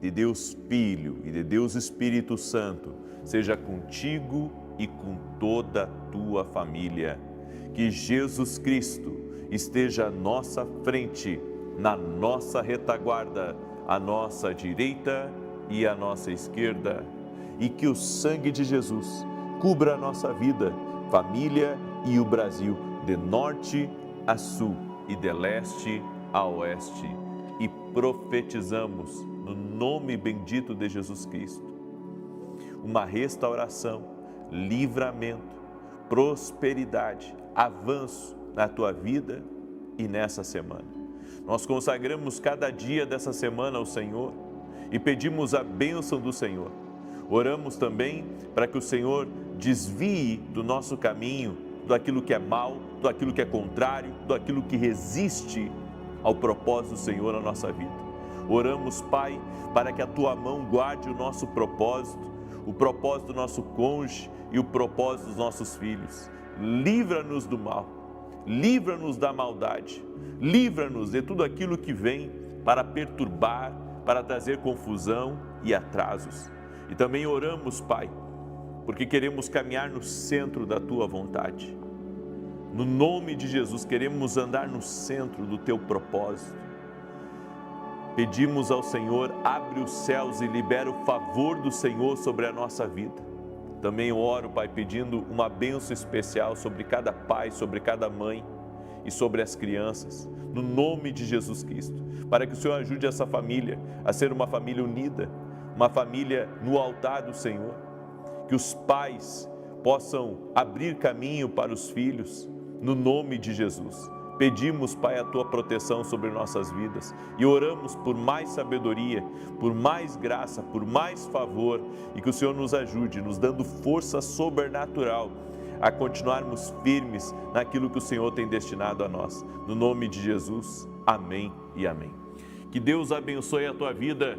de Deus Filho e de Deus Espírito Santo seja contigo e com toda a tua família. Que Jesus Cristo esteja à nossa frente, na nossa retaguarda, à nossa direita e à nossa esquerda. E que o sangue de Jesus cubra a nossa vida, família e o Brasil, de norte a sul e de leste a oeste. E profetizamos no nome bendito de Jesus Cristo uma restauração, livramento, prosperidade, avanço na tua vida e nessa semana. Nós consagramos cada dia dessa semana ao Senhor e pedimos a bênção do Senhor. Oramos também para que o Senhor desvie do nosso caminho, daquilo que é mal, daquilo que é contrário, daquilo que resiste ao propósito do Senhor na nossa vida. Oramos, Pai, para que a tua mão guarde o nosso propósito, o propósito do nosso cônjuge e o propósito dos nossos filhos. Livra-nos do mal, livra-nos da maldade, livra-nos de tudo aquilo que vem para perturbar, para trazer confusão e atrasos. E também oramos, Pai, porque queremos caminhar no centro da tua vontade. No nome de Jesus, queremos andar no centro do teu propósito. Pedimos ao Senhor, abre os céus e libera o favor do Senhor sobre a nossa vida. Também oro, Pai, pedindo uma bênção especial sobre cada pai, sobre cada mãe e sobre as crianças, no nome de Jesus Cristo, para que o Senhor ajude essa família a ser uma família unida, uma família no altar do Senhor, que os pais possam abrir caminho para os filhos, no nome de Jesus. Pedimos, Pai, a tua proteção sobre nossas vidas e oramos por mais sabedoria, por mais graça, por mais favor e que o Senhor nos ajude, nos dando força sobrenatural a continuarmos firmes naquilo que o Senhor tem destinado a nós. No nome de Jesus, amém e amém. Que Deus abençoe a tua vida,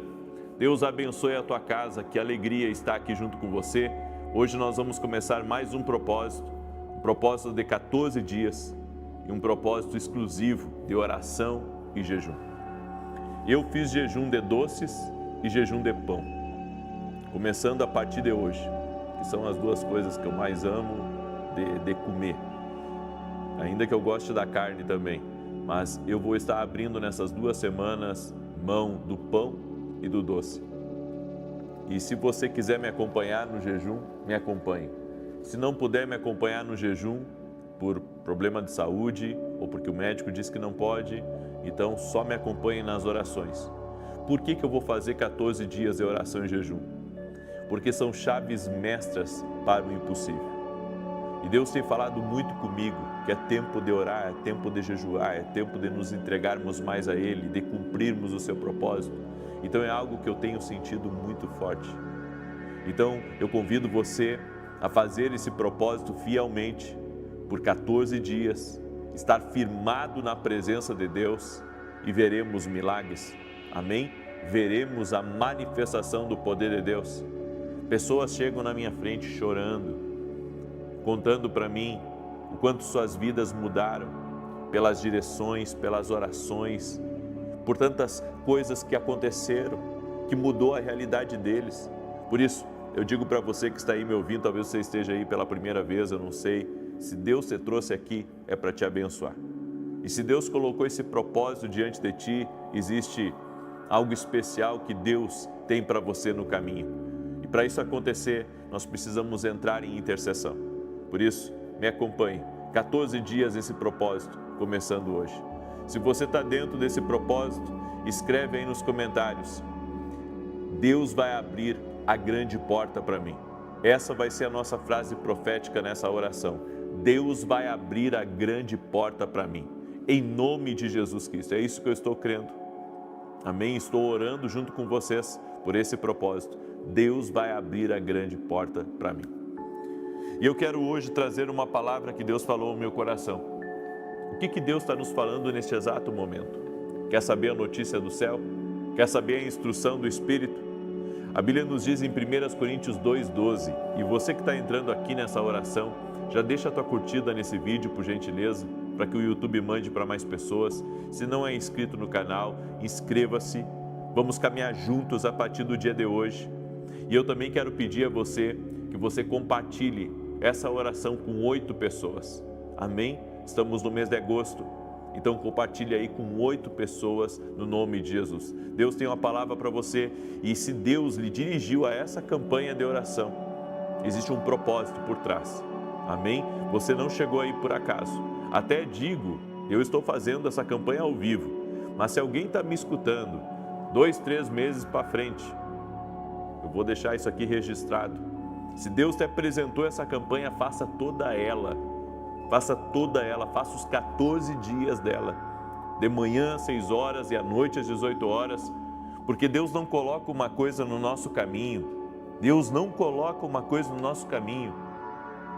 Deus abençoe a tua casa, que alegria estar aqui junto com você. Hoje nós vamos começar mais um propósito de 14 dias. E um propósito exclusivo de oração e jejum. Eu fiz jejum de doces e jejum de pão, começando a partir de hoje, que são as duas coisas que eu mais amo de comer, ainda que eu goste da carne também, mas eu vou estar abrindo nessas 2 semanas mão do pão e do doce. E se você quiser me acompanhar no jejum, me acompanhe. Se não puder me acompanhar no jejum, por problema de saúde ou porque o médico disse que não pode, então só me acompanhe nas orações. Por que eu vou fazer 14 dias de oração e jejum? Porque são chaves mestras para o impossível. E Deus tem falado muito comigo que é tempo de orar, é tempo de jejuar, é tempo de nos entregarmos mais a Ele, de cumprirmos o seu propósito. Então é algo que eu tenho sentido muito forte. Então eu convido você a fazer esse propósito fielmente, por 14 dias, estar firmado na presença de Deus e veremos milagres, amém? Veremos a manifestação do poder de Deus. Pessoas chegam na minha frente chorando, contando para mim o quanto suas vidas mudaram, pelas direções, pelas orações, por tantas coisas que aconteceram, que mudou a realidade deles. Por isso, eu digo para você que está aí me ouvindo, talvez você esteja aí pela primeira vez, eu não sei. Se Deus te trouxe aqui, é para te abençoar. E se Deus colocou esse propósito diante de ti, existe algo especial que Deus tem para você no caminho. E para isso acontecer, nós precisamos entrar em intercessão. Por isso, me acompanhe. 14 dias esse propósito, começando hoje. Se você está dentro desse propósito, escreve aí nos comentários. Deus vai abrir a grande porta para mim. Essa vai ser a nossa frase profética nessa oração. Deus vai abrir a grande porta para mim, em nome de Jesus Cristo. É isso que eu estou crendo. Amém? Estou orando junto com vocês por esse propósito. Deus vai abrir a grande porta para mim. E eu quero hoje trazer uma palavra que Deus falou no meu coração. O que Deus está nos falando neste exato momento? Quer saber a notícia do céu? Quer saber a instrução do Espírito? A Bíblia nos diz em 1 Coríntios 2,12, e você que está entrando aqui nessa oração, já deixa a tua curtida nesse vídeo, por gentileza, para que o YouTube mande para mais pessoas. Se não é inscrito no canal, inscreva-se, Vamos caminhar juntos a partir do dia de hoje. E eu também quero pedir a você que você compartilhe essa oração com 8 pessoas. Amém? Estamos no mês de agosto. Então compartilhe aí com 8 pessoas no nome de Jesus. Deus tem uma palavra para você e se Deus lhe dirigiu a essa campanha de oração, existe um propósito por trás. Amém? Você não chegou aí por acaso. Até digo, eu estou fazendo essa campanha ao vivo, mas se alguém está me escutando 2, 3 meses para frente, eu vou deixar isso aqui registrado. Se Deus te apresentou essa campanha, faça toda ela. Faça toda ela, faça os 14 dias dela, de manhã às 6 horas e à noite às 18 horas, porque Deus não coloca uma coisa no nosso caminho, Deus não coloca uma coisa no nosso caminho,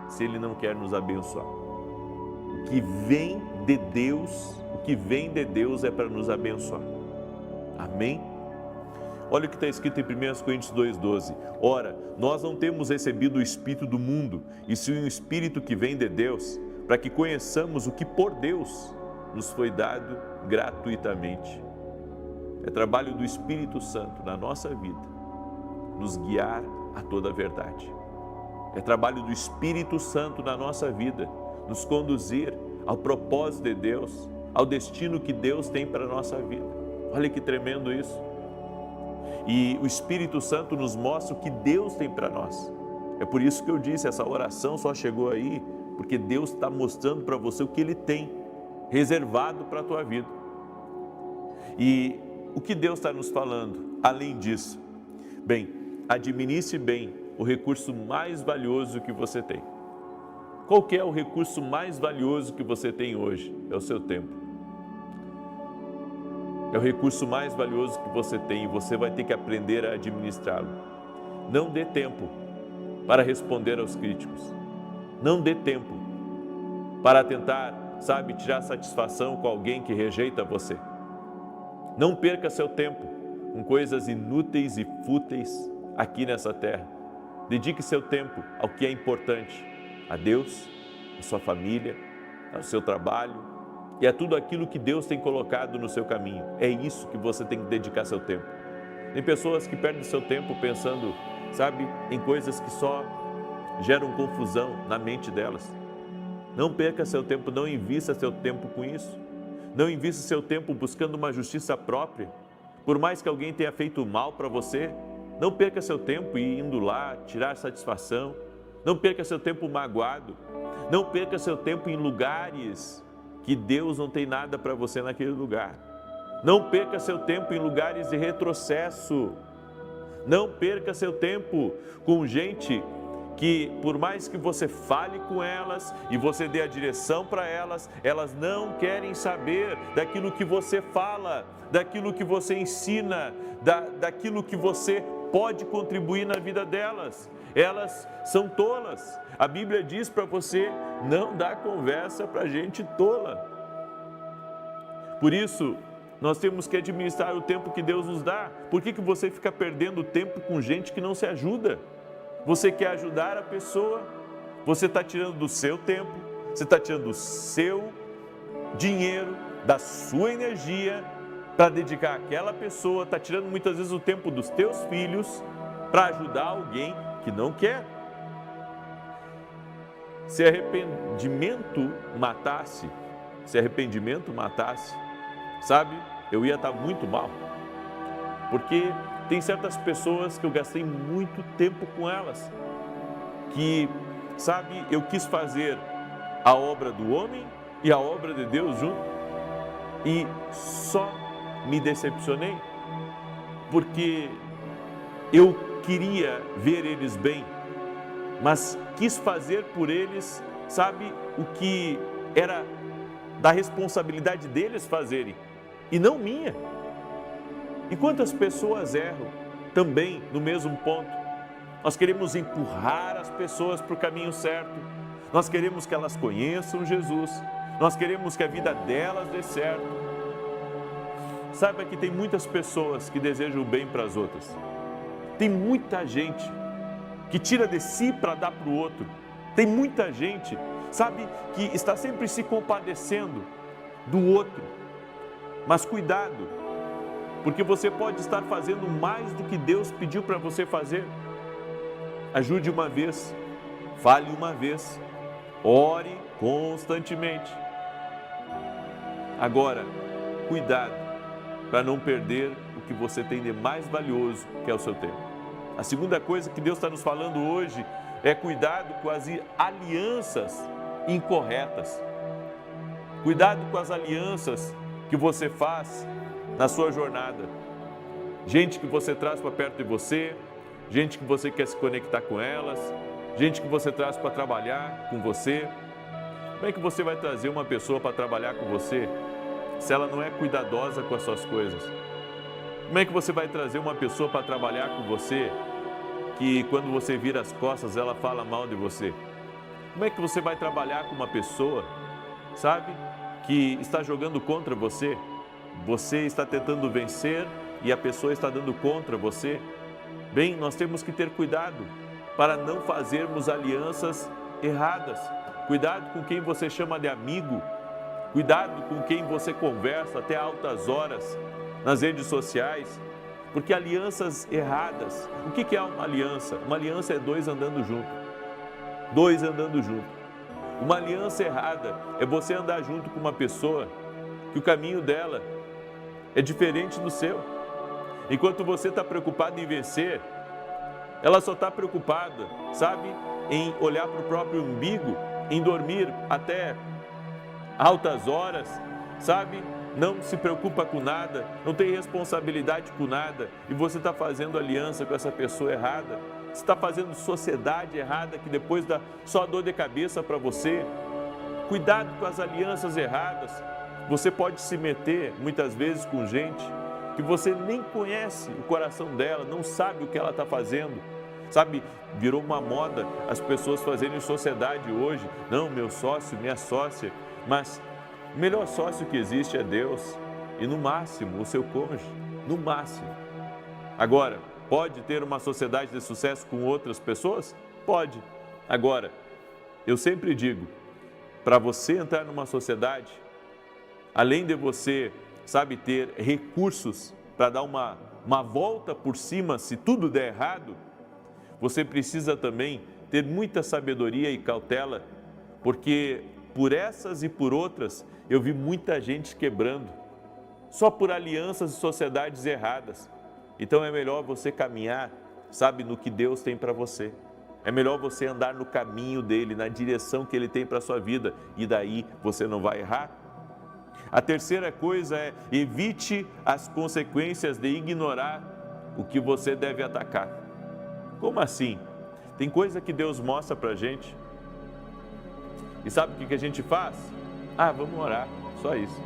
se Ele não quer nos abençoar. O que vem de Deus é para nos abençoar. Amém? Olha o que está escrito em 1 Coríntios 2,12. Ora, nós não temos recebido o Espírito do mundo, e sim o Espírito que vem de Deus, para que conheçamos o que por Deus nos foi dado gratuitamente. É trabalho do Espírito Santo na nossa vida, nos guiar a toda a verdade. É trabalho do Espírito Santo na nossa vida, nos conduzir ao propósito de Deus, ao destino que Deus tem para a nossa vida. Olha que tremendo isso. E o Espírito Santo nos mostra o que Deus tem para nós. É por isso que eu disse, essa oração só chegou aí, porque Deus está mostrando para você o que Ele tem reservado para a tua vida. E o que Deus está nos falando, além disso? Bem, administre bem o recurso mais valioso que você tem. Qual que é o recurso mais valioso que você tem hoje? É o seu tempo. É o recurso mais valioso que você tem e você vai ter que aprender a administrá-lo. Não dê tempo para responder aos críticos. Não dê tempo para tentar, tirar satisfação com alguém que rejeita você. Não perca seu tempo com coisas inúteis e fúteis aqui nessa terra. Dedique seu tempo ao que é importante, a Deus, a sua família, ao seu trabalho e a tudo aquilo que Deus tem colocado no seu caminho. É isso que você tem que dedicar seu tempo. Tem pessoas que perdem seu tempo pensando, em coisas que só geram confusão na mente delas. Não perca seu tempo, não invista seu tempo com isso. Não invista seu tempo buscando uma justiça própria. Por mais que alguém tenha feito mal para você, não perca seu tempo indo lá tirar satisfação. Não perca seu tempo magoado. Não perca seu tempo em lugares que Deus não tem nada para você naquele lugar. Não perca seu tempo em lugares de retrocesso. Não perca seu tempo com gente que, por mais que você fale com elas e você dê a direção para elas, elas não querem saber daquilo que você fala, daquilo que você ensina, daquilo que você pode contribuir na vida delas. Elas são tolas. A Bíblia diz para você não dar conversa para gente tola. Por isso, nós temos que administrar o tempo que Deus nos dá. Por que você fica perdendo tempo com gente que não se ajuda? Você quer ajudar a pessoa, você está tirando do seu tempo, você está tirando do seu dinheiro, da sua energia, para dedicar àquela pessoa, está tirando muitas vezes o tempo dos teus filhos para ajudar alguém que não quer. Se arrependimento matasse, eu ia estar muito mal. Porque tem certas pessoas que eu gastei muito tempo com elas, que, eu quis fazer a obra do homem e a obra de Deus junto, e só me decepcionei, porque eu queria ver eles bem, mas quis fazer por eles, o que era da responsabilidade deles fazerem, e não minha. E quantas pessoas erram também no mesmo ponto? Nós queremos empurrar as pessoas para o caminho certo, nós queremos que elas conheçam Jesus, nós queremos que a vida delas dê certo. Saiba que tem muitas pessoas que desejam o bem para as outras. Tem muita gente que tira de si para dar para o outro. Tem muita gente, que está sempre se compadecendo do outro. Mas cuidado, porque você pode estar fazendo mais do que Deus pediu para você fazer. Ajude uma vez, fale uma vez, ore constantemente. Agora, cuidado para não perder o que você tem de mais valioso, que é o seu tempo. A segunda coisa que Deus está nos falando hoje é cuidado com as alianças incorretas. Cuidado com as alianças que você faz na sua jornada. Gente que você traz para perto de você, gente que você quer se conectar com elas, gente que você traz para trabalhar com você. Como é que você vai trazer uma pessoa para trabalhar com você se ela não é cuidadosa com as suas coisas? Como é que você vai trazer uma pessoa para trabalhar com você que quando você vira as costas ela fala mal de você? Como é que você vai trabalhar com uma pessoa, sabe, que está jogando contra você? Você está tentando vencer e a pessoa está dando contra você? Bem, nós temos que ter cuidado para não fazermos alianças erradas. Cuidado com quem você chama de amigo. Cuidado com quem você conversa até altas horas nas redes sociais. Porque alianças erradas, o que é uma aliança? Uma aliança é dois andando junto. Dois andando junto. Uma aliança errada é você andar junto com uma pessoa que o caminho dela é diferente do seu. Enquanto você está preocupado em vencer, ela só está preocupada, sabe, em olhar para o próprio umbigo, em dormir até altas horas, sabe? Não se preocupa com nada, não tem responsabilidade com nada, e você está fazendo aliança com essa pessoa errada. Você está fazendo sociedade errada, que depois dá só dor de cabeça para você. Cuidado com as alianças erradas. Você pode se meter, muitas vezes, com gente que você nem conhece o coração dela, não sabe o que ela está fazendo. Sabe, virou uma moda as pessoas fazerem sociedade hoje. Não, meu sócio, minha sócia. Mas o melhor sócio que existe é Deus. E no máximo, o seu cônjuge. No máximo. Agora, pode ter uma sociedade de sucesso com outras pessoas? Pode. Agora, eu sempre digo, para você entrar numa sociedade, além de você, sabe, ter recursos para dar uma volta por cima se tudo der errado, você precisa também ter muita sabedoria e cautela, porque por essas e por outras eu vi muita gente quebrando, só por alianças e sociedades erradas. Então é melhor você caminhar, sabe, no que Deus tem para você. É melhor você andar no caminho dele, na direção que ele tem para a sua vida, e daí você não vai errar. A terceira coisa é: evite as consequências de ignorar o que você deve atacar. Como assim? Tem coisa que Deus mostra para a gente. E sabe o que a gente faz? Vamos orar, só isso.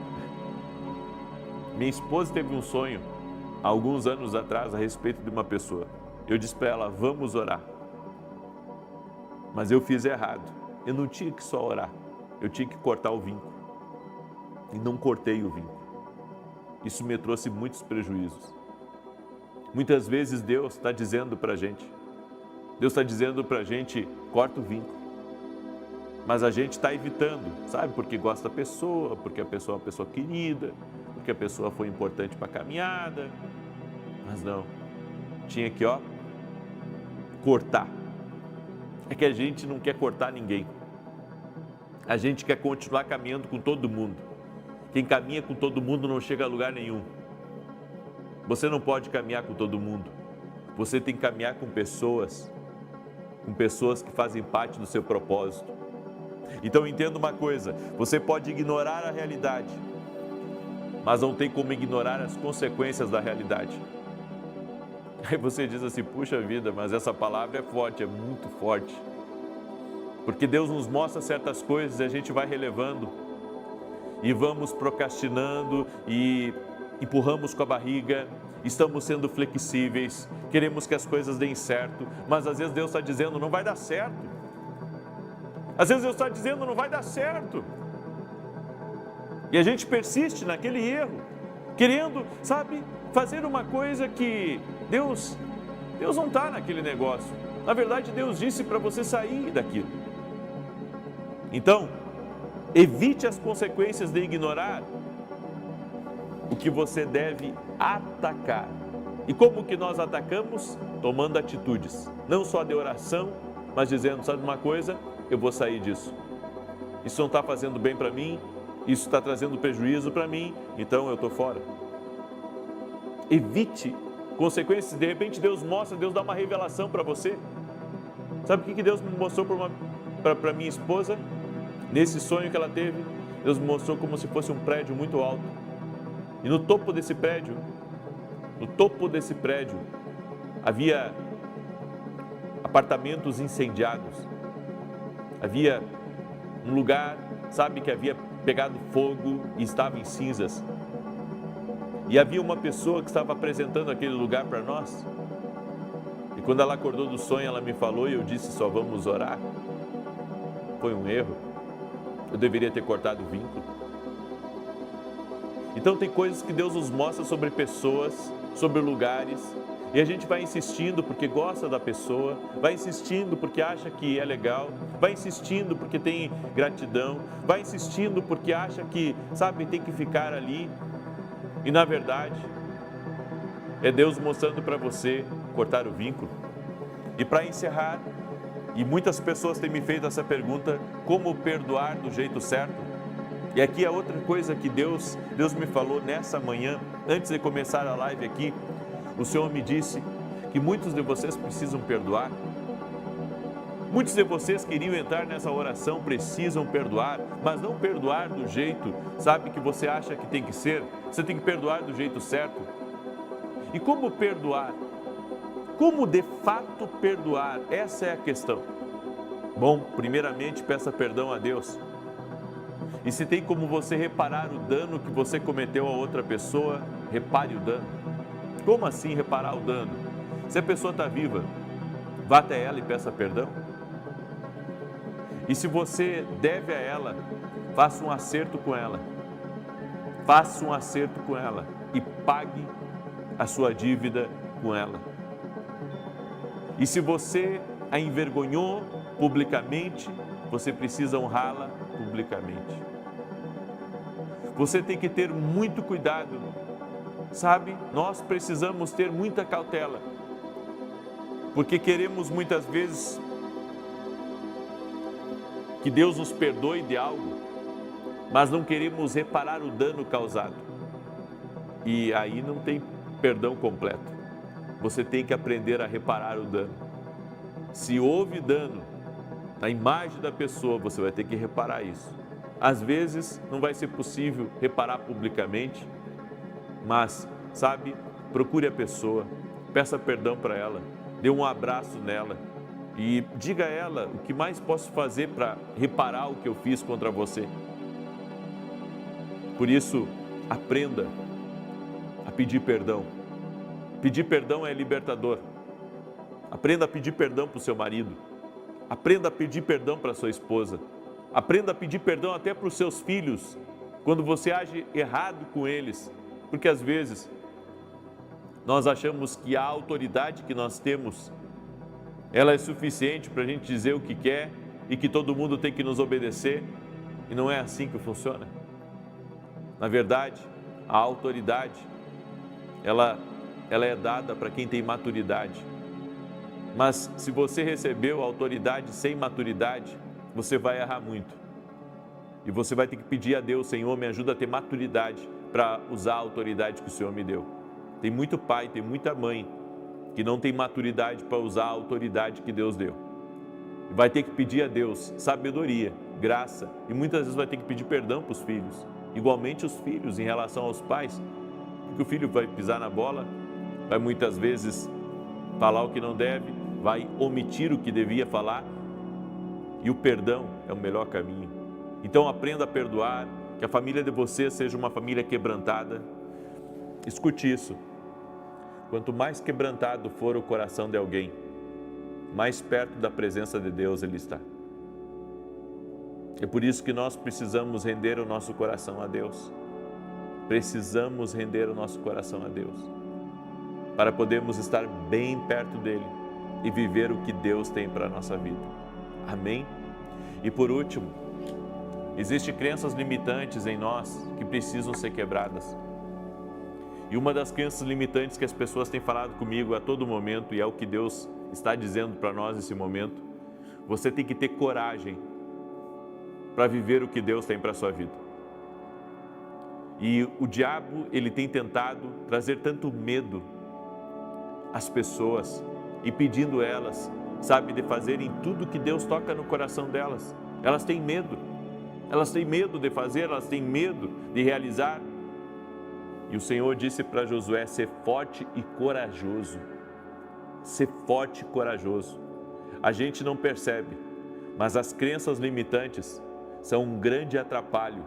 Minha esposa teve um sonho, há alguns anos atrás, a respeito de uma pessoa. Eu disse para ela, vamos orar. Mas eu fiz errado. Eu não tinha que só orar, eu tinha que cortar o vínculo. E não cortei o vínculo. Isso me trouxe muitos prejuízos. Muitas vezes Deus está dizendo para a gente, corta o vínculo. Mas a gente está evitando, sabe? Porque gosta da pessoa, porque a pessoa é uma pessoa querida, porque a pessoa foi importante para a caminhada. Mas não, tinha que, cortar. É que a gente não quer cortar ninguém. A gente quer continuar caminhando com todo mundo. Quem caminha com todo mundo não chega a lugar nenhum. Você não pode caminhar com todo mundo. Você tem que caminhar com pessoas que fazem parte do seu propósito. Então entenda uma coisa, você pode ignorar a realidade, mas não tem como ignorar as consequências da realidade. Aí você diz assim, puxa vida, mas essa palavra é forte, é muito forte. Porque Deus nos mostra certas coisas e a gente vai relevando. E vamos procrastinando e empurramos com a barriga, estamos sendo flexíveis, queremos que as coisas deem certo, mas às vezes Deus está dizendo, não vai dar certo. Às vezes Deus está dizendo, não vai dar certo. E a gente persiste naquele erro, querendo, sabe, fazer uma coisa que Deus não está naquele negócio. Na verdade, Deus disse para você sair daquilo. Então, evite as consequências de ignorar o que você deve atacar. E como que nós atacamos? Tomando atitudes, não só de oração, mas dizendo, sabe uma coisa? Eu vou sair disso. Isso não está fazendo bem para mim, isso está trazendo prejuízo para mim, então eu estou fora. Evite consequências. De repente Deus mostra, Deus dá uma revelação para você. Sabe o que Deus me mostrou para minha esposa? Nesse sonho que ela teve, Deus me mostrou como se fosse um prédio muito alto. E no topo desse prédio, havia apartamentos incendiados. Havia um lugar, sabe, que havia pegado fogo e estava em cinzas. E havia uma pessoa que estava apresentando aquele lugar para nós. E quando ela acordou do sonho, ela me falou e eu disse, só vamos orar. Foi um erro. Eu deveria ter cortado o vínculo. Então tem coisas que Deus nos mostra sobre pessoas, sobre lugares, e a gente vai insistindo porque gosta da pessoa, vai insistindo porque acha que é legal, vai insistindo porque tem gratidão, vai insistindo porque acha que, sabe, tem que ficar ali. E na verdade, é Deus mostrando para você cortar o vínculo. E para encerrar, e muitas pessoas têm me feito essa pergunta, como perdoar do jeito certo? E aqui é outra coisa que Deus me falou nessa manhã, antes de começar a live aqui. O Senhor me disse que muitos de vocês precisam perdoar. Muitos de vocês queriam entrar nessa oração, precisam perdoar, mas não perdoar do jeito, sabe, que você acha que tem que ser. Você tem que perdoar do jeito certo. E como perdoar? Como de fato perdoar? Essa é a questão. Bom, primeiramente peça perdão a Deus. E se tem como você reparar o dano que você cometeu a outra pessoa, repare o dano. Como assim reparar o dano? Se a pessoa está viva, vá até ela e peça perdão. E se você deve a ela, faça um acerto com ela. Faça um acerto com ela e pague a sua dívida com ela. E se você a envergonhou publicamente, você precisa honrá-la publicamente. Você tem que ter muito cuidado, sabe? Nós precisamos ter muita cautela, porque queremos muitas vezes que Deus nos perdoe de algo, mas não queremos reparar o dano causado. E aí não tem perdão completo. Você tem que aprender a reparar o dano. Se houve dano na imagem da pessoa, você vai ter que reparar isso. Às vezes não vai ser possível reparar publicamente, mas, sabe, procure a pessoa, peça perdão para ela, dê um abraço nela e diga a ela o que mais posso fazer para reparar o que eu fiz contra você. Por isso, aprenda a pedir perdão. Pedir perdão é libertador. Aprenda a pedir perdão para o seu marido. Aprenda a pedir perdão para a sua esposa. Aprenda a pedir perdão até para os seus filhos, quando você age errado com eles. Porque às vezes, nós achamos que a autoridade que nós temos, ela é suficiente para a gente dizer o que quer e que todo mundo tem que nos obedecer. E não é assim que funciona. Na verdade, a autoridade, ela é dada para quem tem maturidade. Mas se você recebeu a autoridade sem maturidade, você vai errar muito. E você vai ter que pedir a Deus, Senhor, me ajuda a ter maturidade para usar a autoridade que o Senhor me deu. Tem muito pai, tem muita mãe que não tem maturidade para usar a autoridade que Deus deu. Vai ter que pedir a Deus sabedoria, graça e muitas vezes vai ter que pedir perdão para os filhos. Igualmente os filhos em relação aos pais, porque o filho vai pisar na bola, vai muitas vezes falar o que não deve, vai omitir o que devia falar, e o perdão é o melhor caminho. Então aprenda a perdoar, que a família de você seja uma família quebrantada. Escute isso, quanto mais quebrantado for o coração de alguém, mais perto da presença de Deus ele está. É por isso que nós precisamos render o nosso coração a Deus. Precisamos render o nosso coração a Deus, para podermos estar bem perto dEle e viver o que Deus tem para a nossa vida. Amém? E por último, existem crenças limitantes em nós que precisam ser quebradas. E uma das crenças limitantes que as pessoas têm falado comigo a todo momento, e é o que Deus está dizendo para nós nesse momento, você tem que ter coragem para viver o que Deus tem para a sua vida. E o diabo, ele tem tentado trazer tanto medo às pessoas, impedindo elas, sabe, de fazerem tudo que Deus toca no coração delas. Elas têm medo de fazer, elas têm medo de realizar. E o Senhor disse para Josué: ser forte e corajoso. Ser forte e corajoso. A gente não percebe, mas as crenças limitantes são um grande atrapalho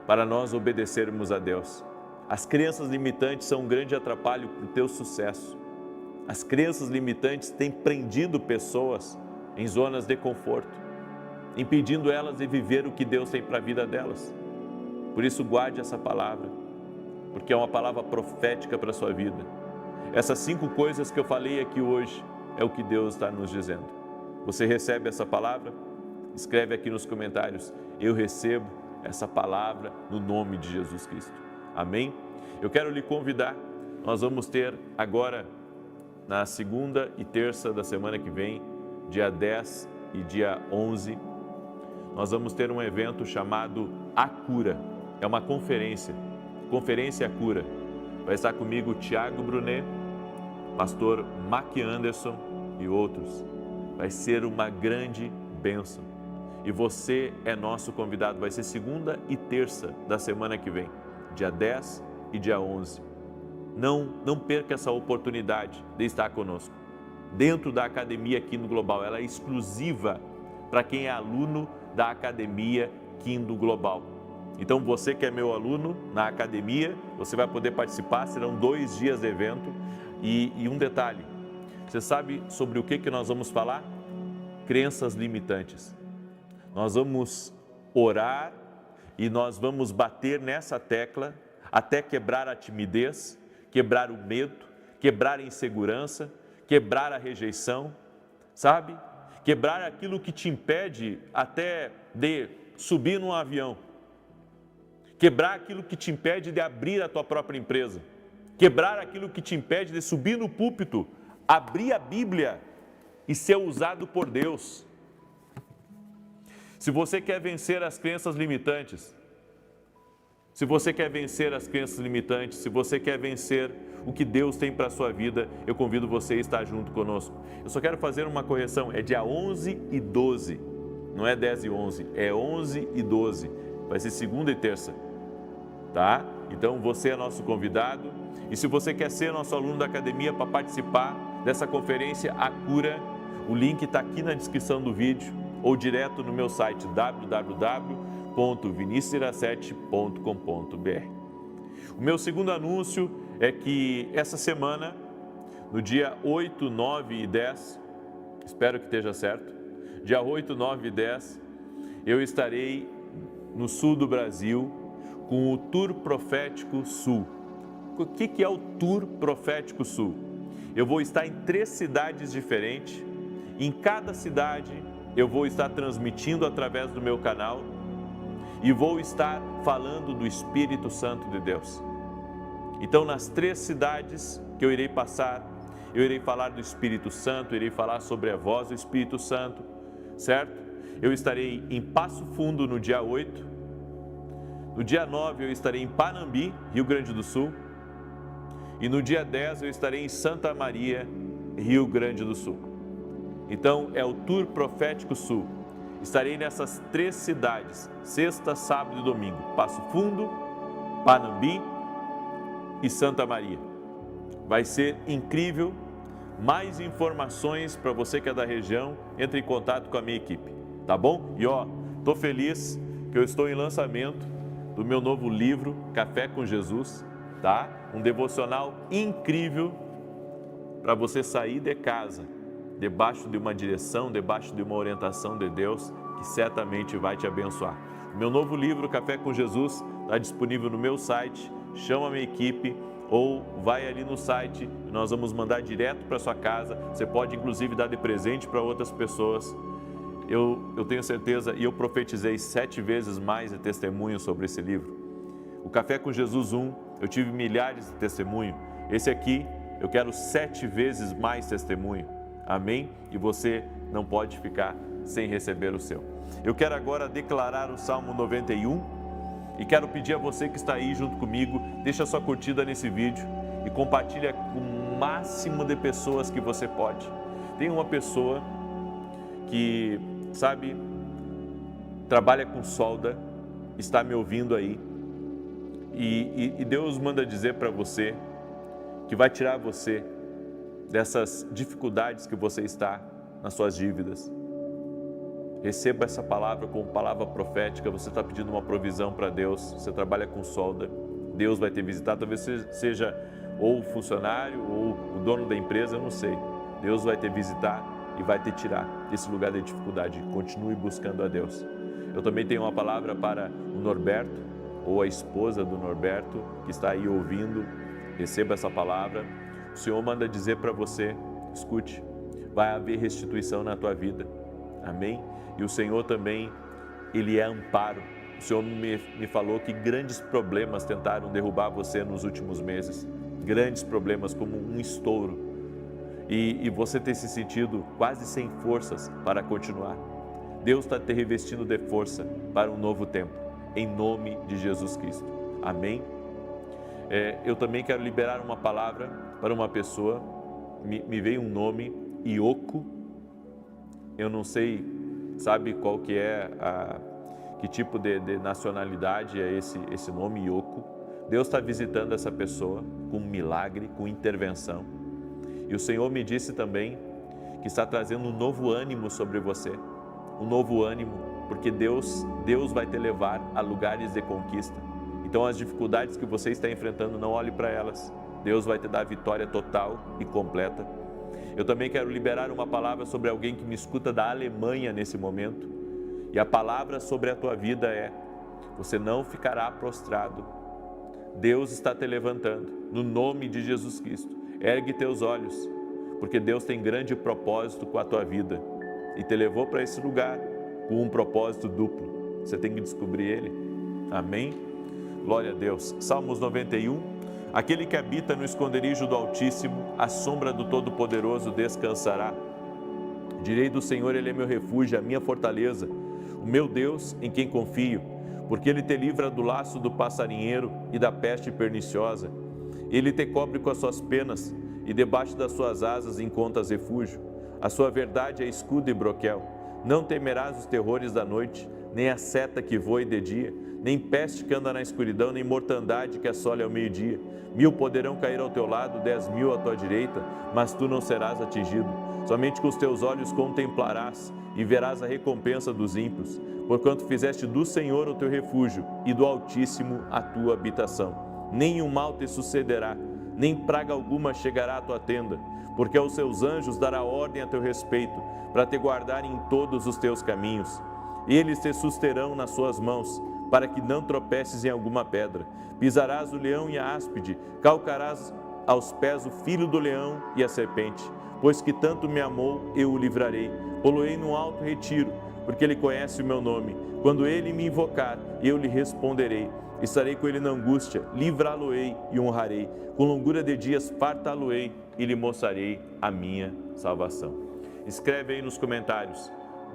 para nós obedecermos a Deus. As crenças limitantes são um grande atrapalho para o teu sucesso. As crenças limitantes têm prendido pessoas em zonas de conforto, impedindo elas de viver o que Deus tem para a vida delas. Por isso, guarde essa palavra, porque é uma palavra profética para a sua vida. Essas 5 coisas que eu falei aqui hoje é o que Deus está nos dizendo. Você recebe essa palavra? Escreve aqui nos comentários: eu recebo essa palavra no nome de Jesus Cristo. Amém? Eu quero lhe convidar, nós vamos ter agora, na segunda e terça da semana que vem, dia 10 e dia 11, nós vamos ter um evento chamado A Cura. É uma conferência, Conferência A Cura. Vai estar comigo o Tiago Brunet, pastor Mac Anderson e outros. Vai ser uma grande bênção. E você é nosso convidado. Vai ser segunda e terça da semana que vem, dia 10 e dia 11. Não perca essa oportunidade de estar conosco. Dentro da academia Kingdom Global, ela é exclusiva para quem é aluno da academia Kingdom Global. Então você que é meu aluno na academia, você vai poder participar, serão 2 dias de evento. E um detalhe, você sabe sobre o que nós vamos falar? Crenças limitantes. Nós vamos orar e nós vamos bater nessa tecla até quebrar a timidez, quebrar o medo, quebrar a insegurança, quebrar a rejeição, sabe? Quebrar aquilo que te impede até de subir num avião. Quebrar aquilo que te impede de abrir a tua própria empresa. Quebrar aquilo que te impede de subir no púlpito, abrir a Bíblia e ser usado por Deus. Se você quer vencer as crenças limitantes, se você quer vencer as crenças limitantes, se você quer vencer o que Deus tem para a sua vida, eu convido você a estar junto conosco. Eu só quero fazer uma correção, é dia 11 e 12, não é 10 e 11, é 11 e 12, vai ser segunda e terça, tá? Então você é nosso convidado, e se você quer ser nosso aluno da academia para participar dessa conferência A Cura, o link está aqui na descrição do vídeo, ou direto no meu site www.vinicius17.com.br. O meu segundo anúncio é que essa semana, no dia 8, 9 e 10, espero que esteja certo, dia 8, 9 e 10, eu estarei no sul do Brasil com o Tour Profético Sul. O que é o Tour Profético Sul? Eu vou estar em 3 cidades diferentes, em cada cidade eu vou estar transmitindo através do meu canal e vou estar falando do Espírito Santo de Deus. Então, nas 3 cidades que eu irei passar, eu irei falar do Espírito Santo, irei falar sobre a voz do Espírito Santo, certo? Eu estarei em Passo Fundo no dia 8, no dia 9 eu estarei em Panambi, Rio Grande do Sul, e no dia 10 eu estarei em Santa Maria, Rio Grande do Sul. Então, é o Tour Profético Sul. Estarei nessas 3 cidades, sexta, sábado e domingo. Passo Fundo, Panambi e Santa Maria. Vai ser incrível. Mais informações para você que é da região, entre em contato com a minha equipe, tá bom? E tô feliz que eu estou em lançamento do meu novo livro, Café com Jesus, tá? Um devocional incrível para você sair de casa debaixo de uma direção, debaixo de uma orientação de Deus, que certamente vai te abençoar. O meu novo livro, Café com Jesus, está disponível no meu site, chama a minha equipe ou vai ali no site e nós vamos mandar direto para sua casa. Você pode inclusive dar de presente para outras pessoas. Eu tenho certeza, e eu profetizei 7 vezes mais de testemunhos sobre esse livro. O Café com Jesus 1 eu tive milhares de testemunhos. Esse aqui, eu quero 7 vezes mais testemunho. Amém? E você não pode ficar sem receber o seu. Eu quero agora declarar o Salmo 91 e quero pedir a você que está aí junto comigo, deixa sua curtida nesse vídeo e compartilha com o máximo de pessoas que você pode. Tem uma pessoa que, sabe, trabalha com solda, está me ouvindo aí e Deus manda dizer para você que vai tirar você dessas dificuldades que você está nas suas dívidas. Receba essa palavra como palavra profética. Você está pedindo uma provisão para Deus, você trabalha com solda, Deus vai te visitar, talvez seja ou o funcionário ou o dono da empresa, eu não sei. Deus vai te visitar e vai te tirar desse lugar de dificuldade. Continue buscando a Deus. Eu também tenho uma palavra para o Norberto, ou a esposa do Norberto, que está aí ouvindo. Receba essa palavra. O Senhor manda dizer para você, escute, vai haver restituição na tua vida. Amém? E o Senhor também, Ele é amparo. O Senhor me falou que grandes problemas tentaram derrubar você nos últimos meses. Grandes problemas, como um estouro. E você tem se sentido quase sem forças para continuar. Deus está te revestindo de força para um novo tempo, em nome de Jesus Cristo. Amém? Eu também quero liberar uma palavra para uma pessoa. Me veio um nome, Ioco. Eu não sei, sabe qual que é, que tipo de nacionalidade é esse nome, Ioco. Deus está visitando essa pessoa com um milagre, com intervenção. E o Senhor me disse também que está trazendo um novo ânimo sobre você. Um novo ânimo, porque Deus vai te levar a lugares de conquista. Então as dificuldades que você está enfrentando, não olhe para elas. Deus vai te dar a vitória total e completa. Eu também quero liberar uma palavra sobre alguém que me escuta da Alemanha nesse momento. E a palavra sobre a tua vida é: você não ficará prostrado. Deus está te levantando, no nome de Jesus Cristo. Ergue teus olhos, porque Deus tem grande propósito com a tua vida e te levou para esse lugar com um propósito duplo. Você tem que descobrir ele. Amém? Glória a Deus. Salmos 91. Aquele que habita no esconderijo do Altíssimo, à sombra do Todo-Poderoso descansará. Direi do Senhor, Ele é meu refúgio, a minha fortaleza, o meu Deus em quem confio, porque Ele te livra do laço do passarinheiro e da peste perniciosa. Ele te cobre com as suas penas e debaixo das suas asas encontras refúgio. A sua verdade é escudo e broquel. Não temerás os terrores da noite, nem a seta que voe de dia, nem peste que anda na escuridão, nem mortandade que assole ao meio-dia. 1000 poderão cair ao teu lado, 10.000 à tua direita, mas tu não serás atingido. Somente com os teus olhos contemplarás e verás a recompensa dos ímpios, porquanto fizeste do Senhor o teu refúgio e do Altíssimo a tua habitação. Nenhum mal te sucederá, nem praga alguma chegará à tua tenda, porque aos seus anjos dará ordem a teu respeito, para te guardarem em todos os teus caminhos. Eles te susterão nas suas mãos, para que não tropeces em alguma pedra. Pisarás o leão e a áspide, calcarás aos pés o filho do leão e a serpente. Pois que tanto me amou, eu o livrarei. Poloei num alto retiro, porque ele conhece o meu nome. Quando ele me invocar, eu lhe responderei. Estarei com ele na angústia, livrá-lo-ei e honrarei. Com longura de dias fartá-lo-ei e lhe mostrarei a minha salvação. Escreve aí nos comentários: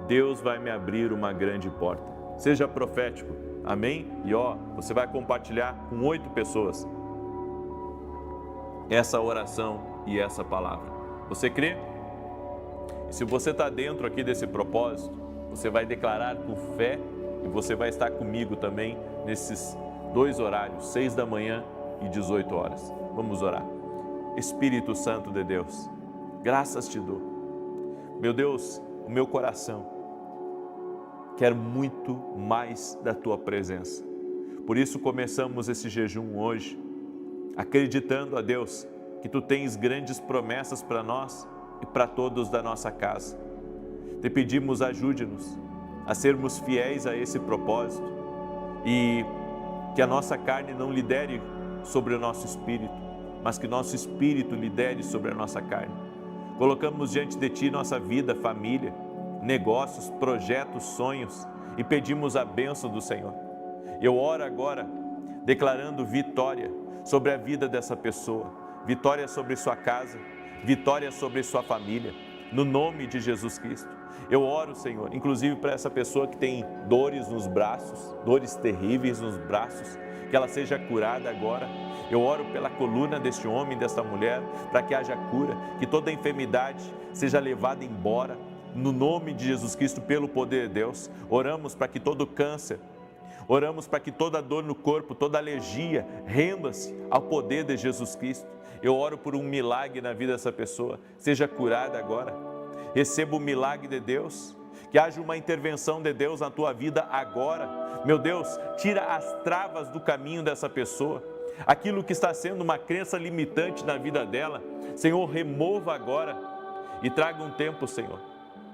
Deus vai me abrir uma grande porta. Seja profético, amém? E você vai compartilhar com 8 pessoas essa oração e essa palavra. Você crê? E se você está dentro aqui desse propósito, você vai declarar com fé e você vai estar comigo também nesses 2 horários, 6 da manhã e 18 horas. Vamos orar. Espírito Santo de Deus, graças te dou. Meu Deus, o meu coração quer muito mais da tua presença. Por isso começamos esse jejum hoje, acreditando a Deus que tu tens grandes promessas para nós e para todos da nossa casa. Te pedimos, ajude-nos a sermos fiéis a esse propósito e que a nossa carne não lidere sobre o nosso espírito, mas que nosso espírito lidere sobre a nossa carne. Colocamos diante de ti nossa vida, família, negócios, projetos, sonhos e pedimos a bênção do Senhor. Eu oro agora declarando vitória sobre a vida dessa pessoa, vitória sobre sua casa, vitória sobre sua família, no nome de Jesus Cristo. Eu oro, Senhor, inclusive para essa pessoa que tem dores nos braços, dores terríveis nos braços, que ela seja curada agora. Eu oro pela coluna deste homem, desta mulher, para que haja cura, que toda enfermidade seja levada embora, no nome de Jesus Cristo, pelo poder de Deus. Oramos para que todo câncer, oramos para que toda dor no corpo, toda alergia, renda-se ao poder de Jesus Cristo. Eu oro por um milagre na vida dessa pessoa, seja curada agora. Receba o milagre de Deus, que haja uma intervenção de Deus na tua vida agora. Meu Deus, tira as travas do caminho dessa pessoa, aquilo que está sendo uma crença limitante na vida dela. Senhor, remova agora e traga um tempo, Senhor,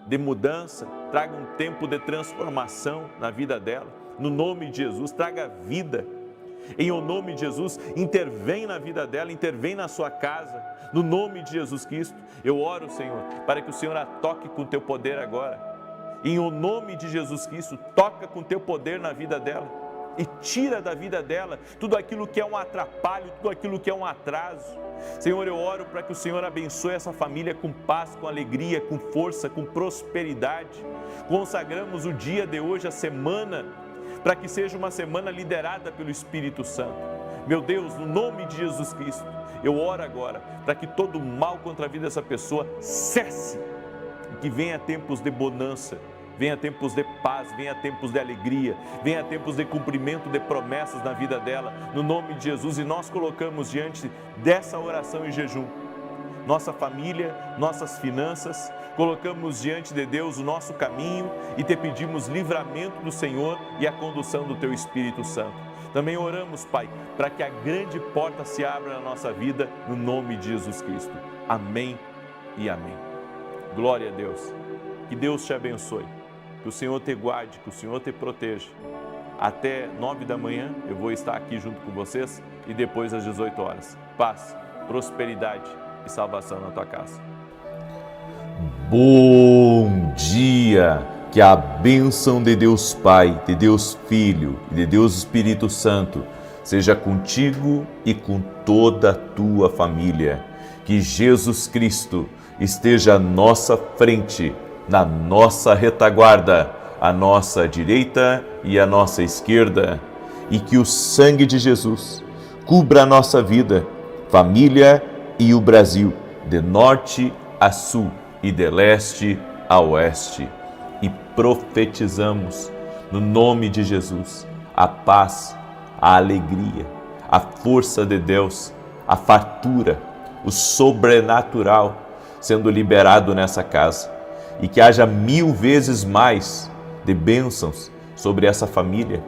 de mudança, traga um tempo de transformação na vida dela. No nome de Jesus, traga vida. Em o nome de Jesus, intervém na vida dela, intervém na sua casa. No nome de Jesus Cristo, eu oro, Senhor, para que o Senhor a toque com o teu poder agora. Em o nome de Jesus Cristo, toca com o teu poder na vida dela e tira da vida dela tudo aquilo que é um atrapalho, tudo aquilo que é um atraso. Senhor, eu oro para que o Senhor abençoe essa família com paz, com alegria, com força, com prosperidade. Consagramos o dia de hoje, a semana, para que seja uma semana liderada pelo Espírito Santo. Meu Deus, no nome de Jesus Cristo, eu oro agora para que todo mal contra a vida dessa pessoa cesse e que venha tempos de bonança, venha tempos de paz, venha tempos de alegria, venha tempos de cumprimento de promessas na vida dela, no nome de Jesus. E nós colocamos diante dessa oração em jejum nossa família, nossas finanças, colocamos diante de Deus o nosso caminho e te pedimos livramento do Senhor e a condução do teu Espírito Santo. Também oramos, Pai, para que a grande porta se abra na nossa vida, no nome de Jesus Cristo. Amém e amém. Glória a Deus. Que Deus te abençoe, que o Senhor te guarde, que o Senhor te proteja. Até 9 da manhã eu vou estar aqui junto com vocês e depois às 18 horas. Paz, prosperidade e salvação na tua casa. Bom dia! Que a bênção de Deus Pai, de Deus Filho e de Deus Espírito Santo seja contigo e com toda a tua família. Que Jesus Cristo esteja à nossa frente, na nossa retaguarda, à nossa direita e à nossa esquerda. E que o sangue de Jesus cubra a nossa vida, família e o Brasil, de norte a sul e de leste a oeste. E profetizamos, no nome de Jesus, a paz, a alegria, a força de Deus, a fartura, o sobrenatural sendo liberado nessa casa. E que haja 1000 vezes mais de bênçãos sobre essa família,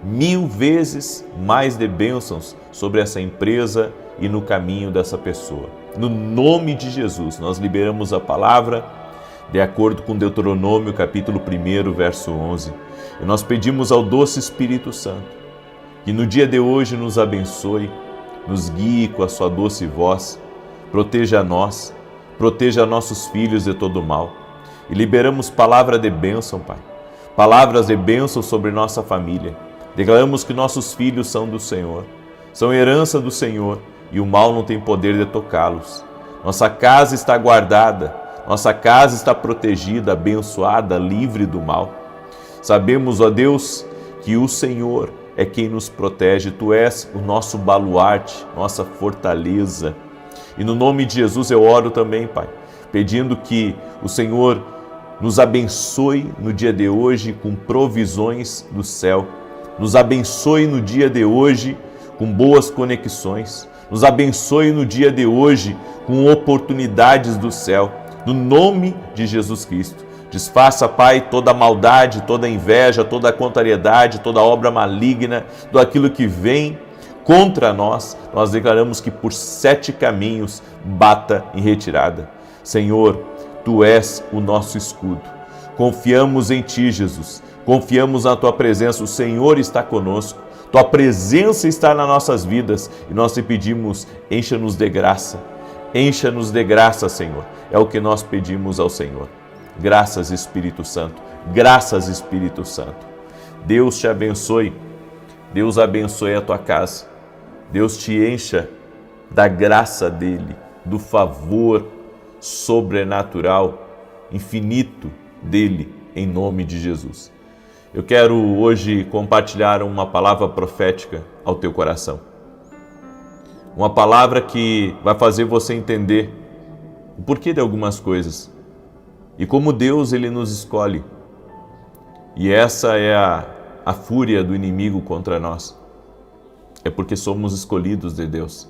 1000 vezes mais de bênçãos sobre essa empresa e no caminho dessa pessoa. No nome de Jesus, nós liberamos a palavra de acordo com Deuteronômio, capítulo 1, verso 11. E nós pedimos ao doce Espírito Santo que no dia de hoje nos abençoe, nos guie com a sua doce voz, proteja nós, proteja nossos filhos de todo mal. E liberamos palavra de bênção, Pai, palavras de bênção sobre nossa família. Declaramos que nossos filhos são do Senhor, são herança do Senhor e o mal não tem poder de tocá-los. Nossa casa está guardada, nossa casa está protegida, abençoada, livre do mal. Sabemos, ó Deus, que o Senhor é quem nos protege. Tu és o nosso baluarte, nossa fortaleza. E no nome de Jesus eu oro também, Pai, pedindo que o Senhor nos abençoe no dia de hoje com provisões do céu. Nos abençoe no dia de hoje com boas conexões. Nos abençoe no dia de hoje com oportunidades do céu. No nome de Jesus Cristo. Desfaça, Pai, toda maldade, toda inveja, toda contrariedade, toda obra maligna, tudo aquilo que vem contra nós. Nós declaramos que por 7 caminhos bata em retirada. Senhor, Tu és o nosso escudo. Confiamos em Ti, Jesus. Confiamos na Tua presença. O Senhor está conosco. Tua presença está nas nossas vidas e nós te pedimos, encha-nos de graça. Encha-nos de graça, Senhor. É o que nós pedimos ao Senhor. Graças, Espírito Santo. Graças, Espírito Santo. Deus te abençoe. Deus abençoe a tua casa. Deus te encha da graça dele, do favor sobrenatural, infinito dele, em nome de Jesus. Eu quero hoje compartilhar uma palavra profética ao teu coração. Uma palavra que vai fazer você entender o porquê de algumas coisas e como Deus ele nos escolhe. E essa é a fúria do inimigo contra nós. É porque somos escolhidos de Deus.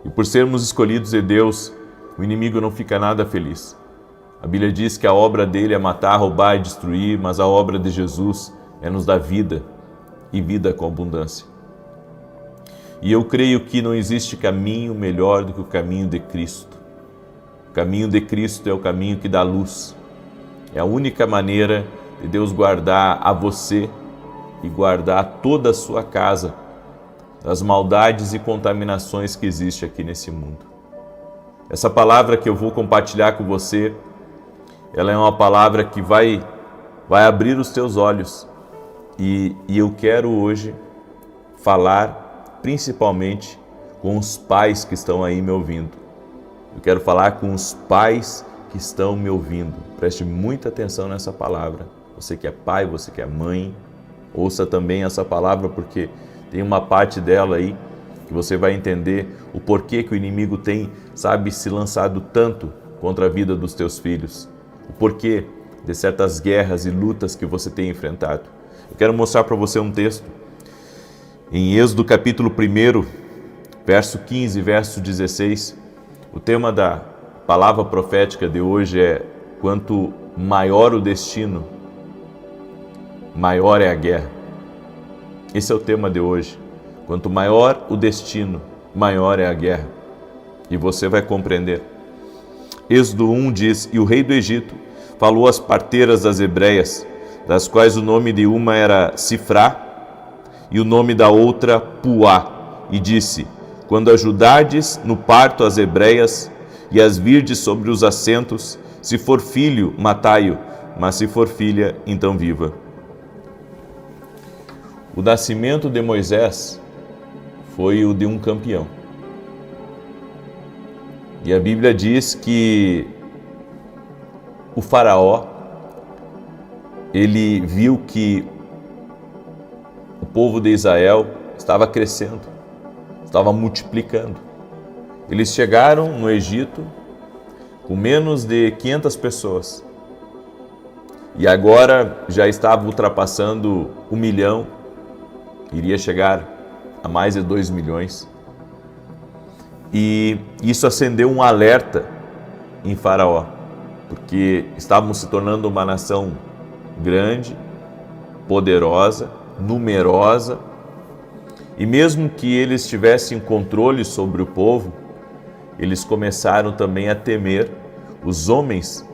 E por sermos escolhidos de Deus, o inimigo não fica nada feliz. A Bíblia diz que a obra dele é matar, roubar e destruir, mas a obra de Jesus é nos dar vida e vida com abundância. E eu creio que não existe caminho melhor do que o caminho de Cristo. O caminho de Cristo é o caminho que dá luz. É a única maneira de Deus guardar a você e guardar toda a sua casa das maldades e contaminações que existem aqui nesse mundo. Essa palavra que eu vou compartilhar com você, ela é uma palavra que vai abrir os teus olhos e eu quero hoje falar principalmente com os pais que estão aí me ouvindo. Eu quero falar com os pais que estão me ouvindo. Preste muita atenção nessa palavra. Você que é pai, você que é mãe, ouça também essa palavra porque tem uma parte dela aí que você vai entender o porquê que o inimigo tem, se lançado tanto contra a vida dos teus filhos. O porquê de certas guerras e lutas que você tem enfrentado. Eu quero mostrar para você um texto em Êxodo capítulo 1, verso 15, verso 16. O tema da palavra profética de hoje é: quanto maior o destino, maior é a guerra. Esse é o tema de hoje. Quanto maior o destino, maior é a guerra. E você vai compreender. Êxodo 1 diz: E o rei do Egito falou às parteiras das hebreias, das quais o nome de uma era Sifrá e o nome da outra Puá, e disse: Quando ajudardes no parto as hebreias e as virdes sobre os assentos, se for filho, matai-o, mas se for filha, então viva. O nascimento de Moisés foi o de um campeão. E a Bíblia diz que o faraó, ele viu que o povo de Israel estava crescendo, estava multiplicando. Eles chegaram no Egito com menos de 500 pessoas. E agora já estava ultrapassando 1 milhão, iria chegar a mais de 2 milhões. E isso acendeu um alerta em Faraó, porque estavam se tornando uma nação grande, poderosa, numerosa, e mesmo que eles tivessem controle sobre o povo, eles começaram também a temer os homens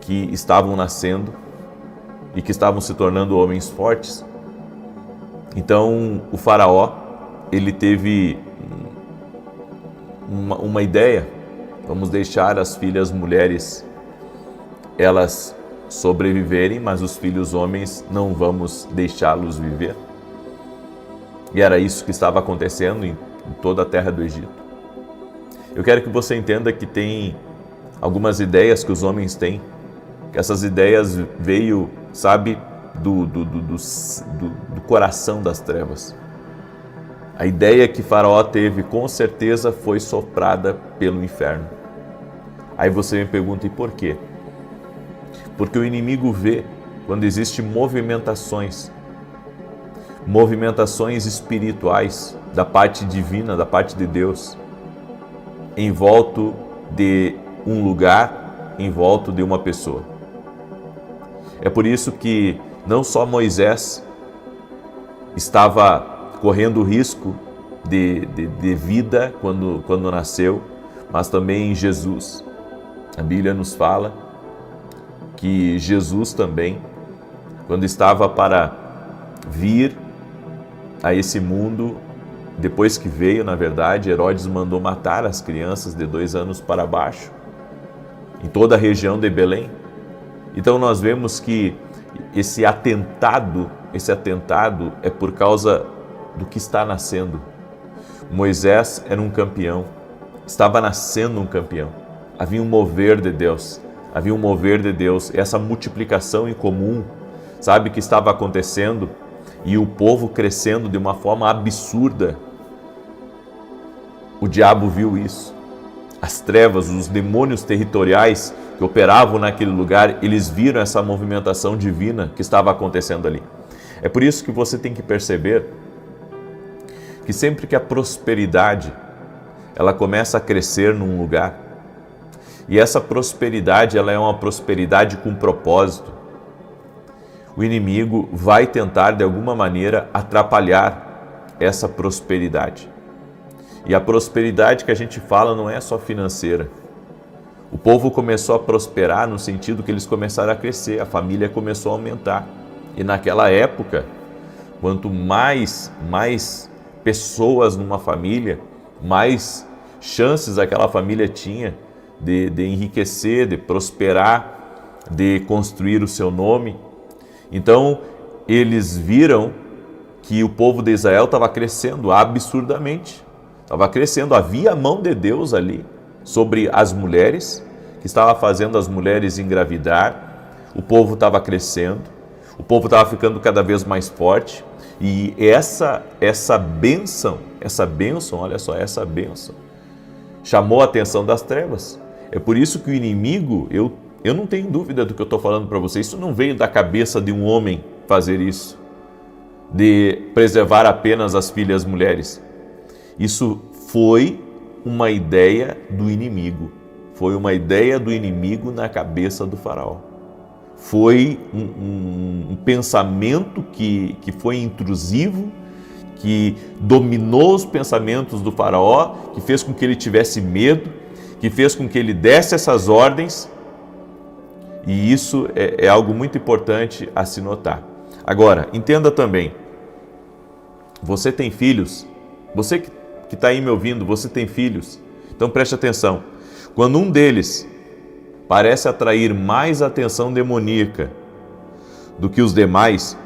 que estavam nascendo e que estavam se tornando homens fortes. Então o faraó, ele teve uma ideia: vamos deixar as filhas mulheres elas sobreviverem, mas os filhos homens não vamos deixá-los viver. E era isso que estava acontecendo em toda a terra do Egito. Eu quero que você entenda que tem algumas ideias que os homens têm, que essas ideias veio, do coração das trevas. A ideia que Faraó teve, com certeza, foi soprada pelo inferno. Aí você me pergunta, e por quê? Porque o inimigo vê quando existem movimentações espirituais da parte divina, da parte de Deus, em volta de um lugar, em volta de uma pessoa. É por isso que não só Moisés estava correndo risco de vida quando nasceu, mas também Jesus. A Bíblia nos fala que Jesus também, quando estava para vir a esse mundo, depois que veio, na verdade, Herodes mandou matar as crianças de 2 anos para baixo, em toda a região de Belém. Então nós vemos que esse atentado é por causa do que está nascendo. Moisés era um campeão, estava nascendo um campeão. Havia um mover de Deus, havia um mover de Deus, essa multiplicação em comum, sabe, que estava acontecendo e o povo crescendo de uma forma absurda. O diabo viu isso. As trevas, os demônios territoriais que operavam naquele lugar, eles viram essa movimentação divina que estava acontecendo ali. É por isso que você tem que perceber que sempre que a prosperidade ela começa a crescer num lugar, e essa prosperidade ela é uma prosperidade com propósito, o inimigo vai tentar de alguma maneira atrapalhar essa prosperidade. E a prosperidade que a gente fala não é só financeira. O povo começou a prosperar no sentido que eles começaram a crescer, a família começou a aumentar. E naquela época, quanto mais pessoas numa família, mais chances aquela família tinha de enriquecer, de prosperar, de construir o seu nome. Então, eles viram que o povo de Israel estava crescendo absurdamente. Estava crescendo, havia a mão de Deus ali sobre as mulheres, que estava fazendo as mulheres engravidar, o povo estava crescendo, o povo estava ficando cada vez mais forte, e essa bênção, olha só, essa bênção, chamou a atenção das trevas. É por isso que o inimigo, eu não tenho dúvida do que eu estou falando para vocês, isso não veio da cabeça de um homem fazer isso, de preservar apenas as filhas mulheres. Isso foi uma ideia do inimigo. Foi uma ideia do inimigo na cabeça do faraó. Foi um pensamento que foi intrusivo, que dominou os pensamentos do faraó, que fez com que ele tivesse medo, que fez com que ele desse essas ordens. E isso é algo muito importante a se notar. Agora, entenda também, você tem filhos, você que está aí me ouvindo, você tem filhos, então preste atenção. Quando um deles parece atrair mais atenção demoníaca do que os demais,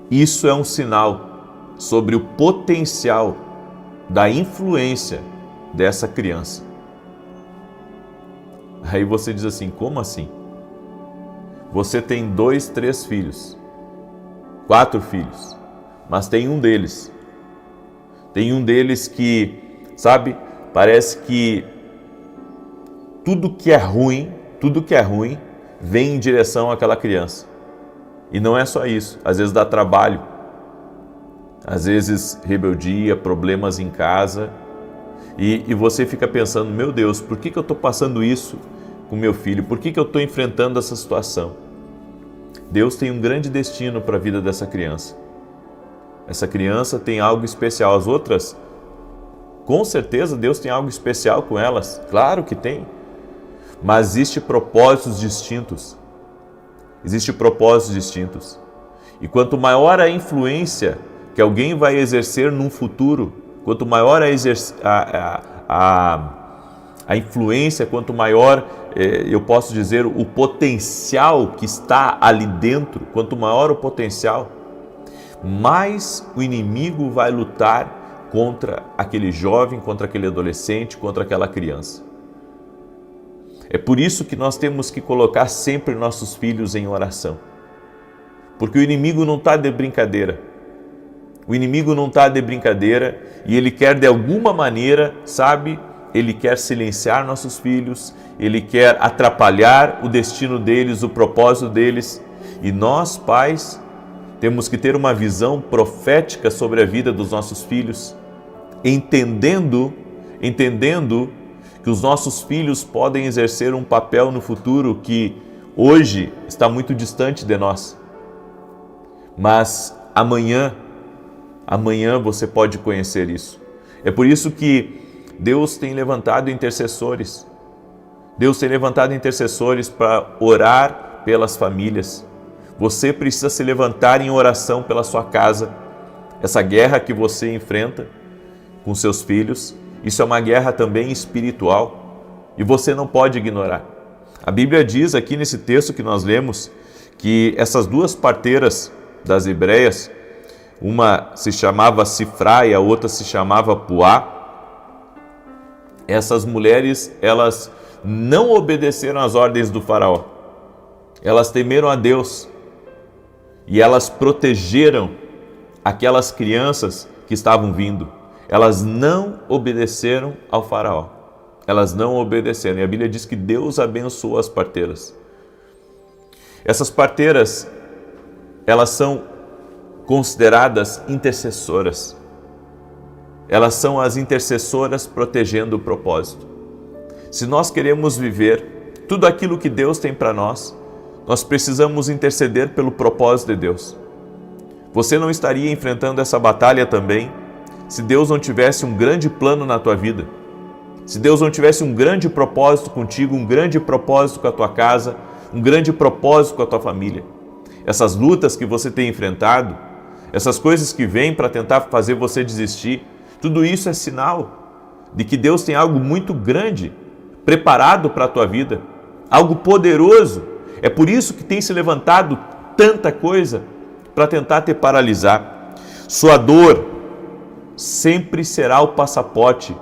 isso é um sinal sobre o potencial da influência dessa criança. Aí você diz assim, como assim? Você tem 2, 3 filhos, 4 filhos, mas tem um deles que, sabe, parece que tudo que é ruim vem em direção àquela criança. E não é só isso, às vezes dá trabalho, às vezes rebeldia, problemas em casa, e você fica pensando, meu Deus, por que eu estou passando isso com meu filho? Por que eu estou enfrentando essa situação? Deus tem um grande destino para a vida dessa criança. Essa criança tem algo especial. As outras, com certeza Deus tem algo especial com elas, claro que tem. Mas existem propósitos distintos. E quanto maior a influência que alguém vai exercer num futuro, quanto maior a influência, quanto maior, eu posso dizer, o potencial que está ali dentro, quanto maior o potencial, mais o inimigo vai lutar contra aquele jovem, contra aquele adolescente, contra aquela criança. É por isso que nós temos que colocar sempre nossos filhos em oração. Porque o inimigo não está de brincadeira. O inimigo não está de brincadeira e ele quer de alguma maneira, sabe, ele quer silenciar nossos filhos, ele quer atrapalhar o destino deles, o propósito deles. E nós, pais, temos que ter uma visão profética sobre a vida dos nossos filhos, entendendo que os nossos filhos podem exercer um papel no futuro que hoje está muito distante de nós. Mas amanhã você pode conhecer isso. É por isso que Deus tem levantado intercessores. Deus tem levantado intercessores para orar pelas famílias. Você precisa se levantar em oração pela sua casa. Essa guerra que você enfrenta com seus filhos, isso é uma guerra também espiritual e você não pode ignorar. A Bíblia diz aqui nesse texto que nós lemos que essas 2 parteiras das hebreias, uma se chamava Sifra e a outra se chamava Puá. Essas mulheres, elas não obedeceram às ordens do faraó. Elas temeram a Deus e elas protegeram aquelas crianças que estavam vindo. Elas não obedeceram ao faraó. Elas não obedeceram. E a Bíblia diz que Deus abençoou as parteiras. Essas parteiras, elas são consideradas intercessoras. Elas são as intercessoras protegendo o propósito. Se nós queremos viver tudo aquilo que Deus tem para nós, nós precisamos interceder pelo propósito de Deus. Você não estaria enfrentando essa batalha também se Deus não tivesse um grande plano na tua vida. Se Deus não tivesse um grande propósito contigo, um grande propósito com a tua casa, um grande propósito com a tua família. Essas lutas que você tem enfrentado, essas coisas que vêm para tentar fazer você desistir, tudo isso é sinal de que Deus tem algo muito grande preparado para a tua vida, algo poderoso. É por isso que tem se levantado tanta coisa para tentar te paralisar. Sua dor sempre será o passaporte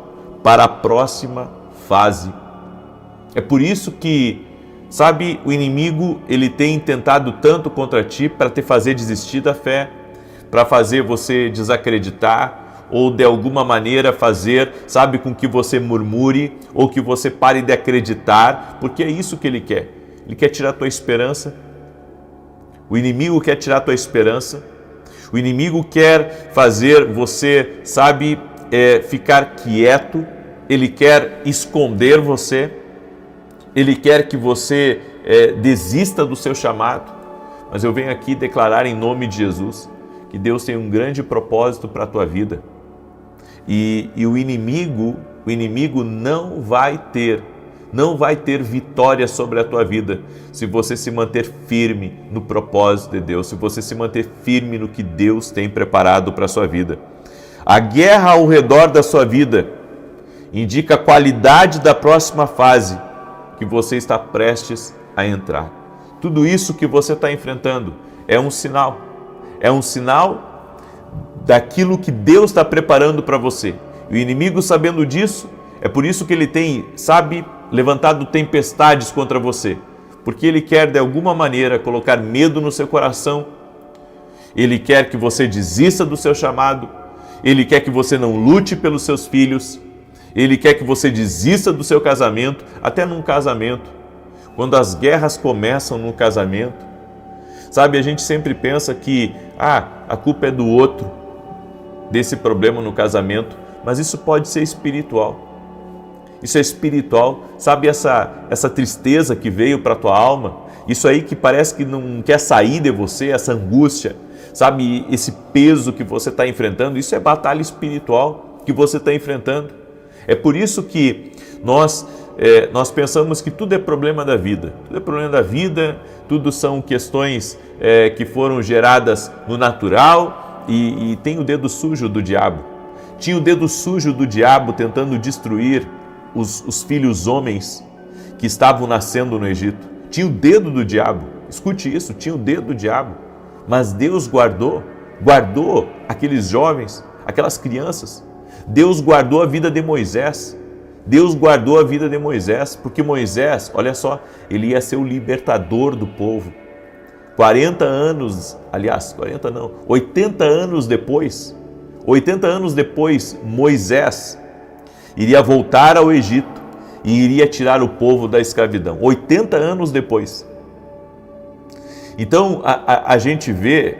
para a próxima fase. É por isso que, sabe, o inimigo, ele tem tentado tanto contra ti para te fazer desistir da fé, para fazer você desacreditar, ou de alguma maneira fazer, sabe, com que você murmure, ou que você pare de acreditar, porque é isso que ele quer. Ele quer tirar a tua esperança. O inimigo quer tirar a tua esperança. O inimigo quer fazer você, sabe, ficar quieto. Ele quer esconder você. Ele quer que você desista do seu chamado. Mas eu venho aqui declarar em nome de Jesus que Deus tem um grande propósito para a tua vida. E o inimigo não vai ter vitória sobre a tua vida se você se manter firme no propósito de Deus, se você se manter firme no que Deus tem preparado para a sua vida. A guerra ao redor da sua vida indica a qualidade da próxima fase que você está prestes a entrar. Tudo isso que você está enfrentando é um sinal daquilo que Deus está preparando para você. E o inimigo, sabendo disso, é por isso que ele tem, sabe, levantado tempestades contra você, porque ele quer de alguma maneira colocar medo no seu coração. Ele quer que você desista do seu chamado. Ele quer que você não lute pelos seus filhos. Ele quer que você desista do seu casamento, até num casamento. Quando as guerras começam no casamento, sabe, a gente sempre pensa que a culpa é do outro, desse problema no casamento, mas isso pode ser espiritual. Isso é espiritual, sabe, essa tristeza que veio para a tua alma, isso aí que parece que não quer sair de você, essa angústia, sabe, esse peso que você está enfrentando, isso é batalha espiritual que você está enfrentando. É por isso que nós pensamos que tudo é problema da vida, tudo é problema da vida, tudo são questões que foram geradas no natural e tem o dedo sujo do diabo. Tinha o dedo sujo do diabo tentando destruir os filhos homens que estavam nascendo no Egito. Tinha o dedo do diabo, escute isso, tinha o dedo do diabo, mas Deus guardou aqueles jovens, aquelas crianças. Deus guardou a vida de Moisés. Deus guardou a vida de Moisés, porque Moisés, olha só, ele ia ser o libertador do povo. 80 anos depois, Moisés iria voltar ao Egito e iria tirar o povo da escravidão. 80 anos depois. Então, a gente vê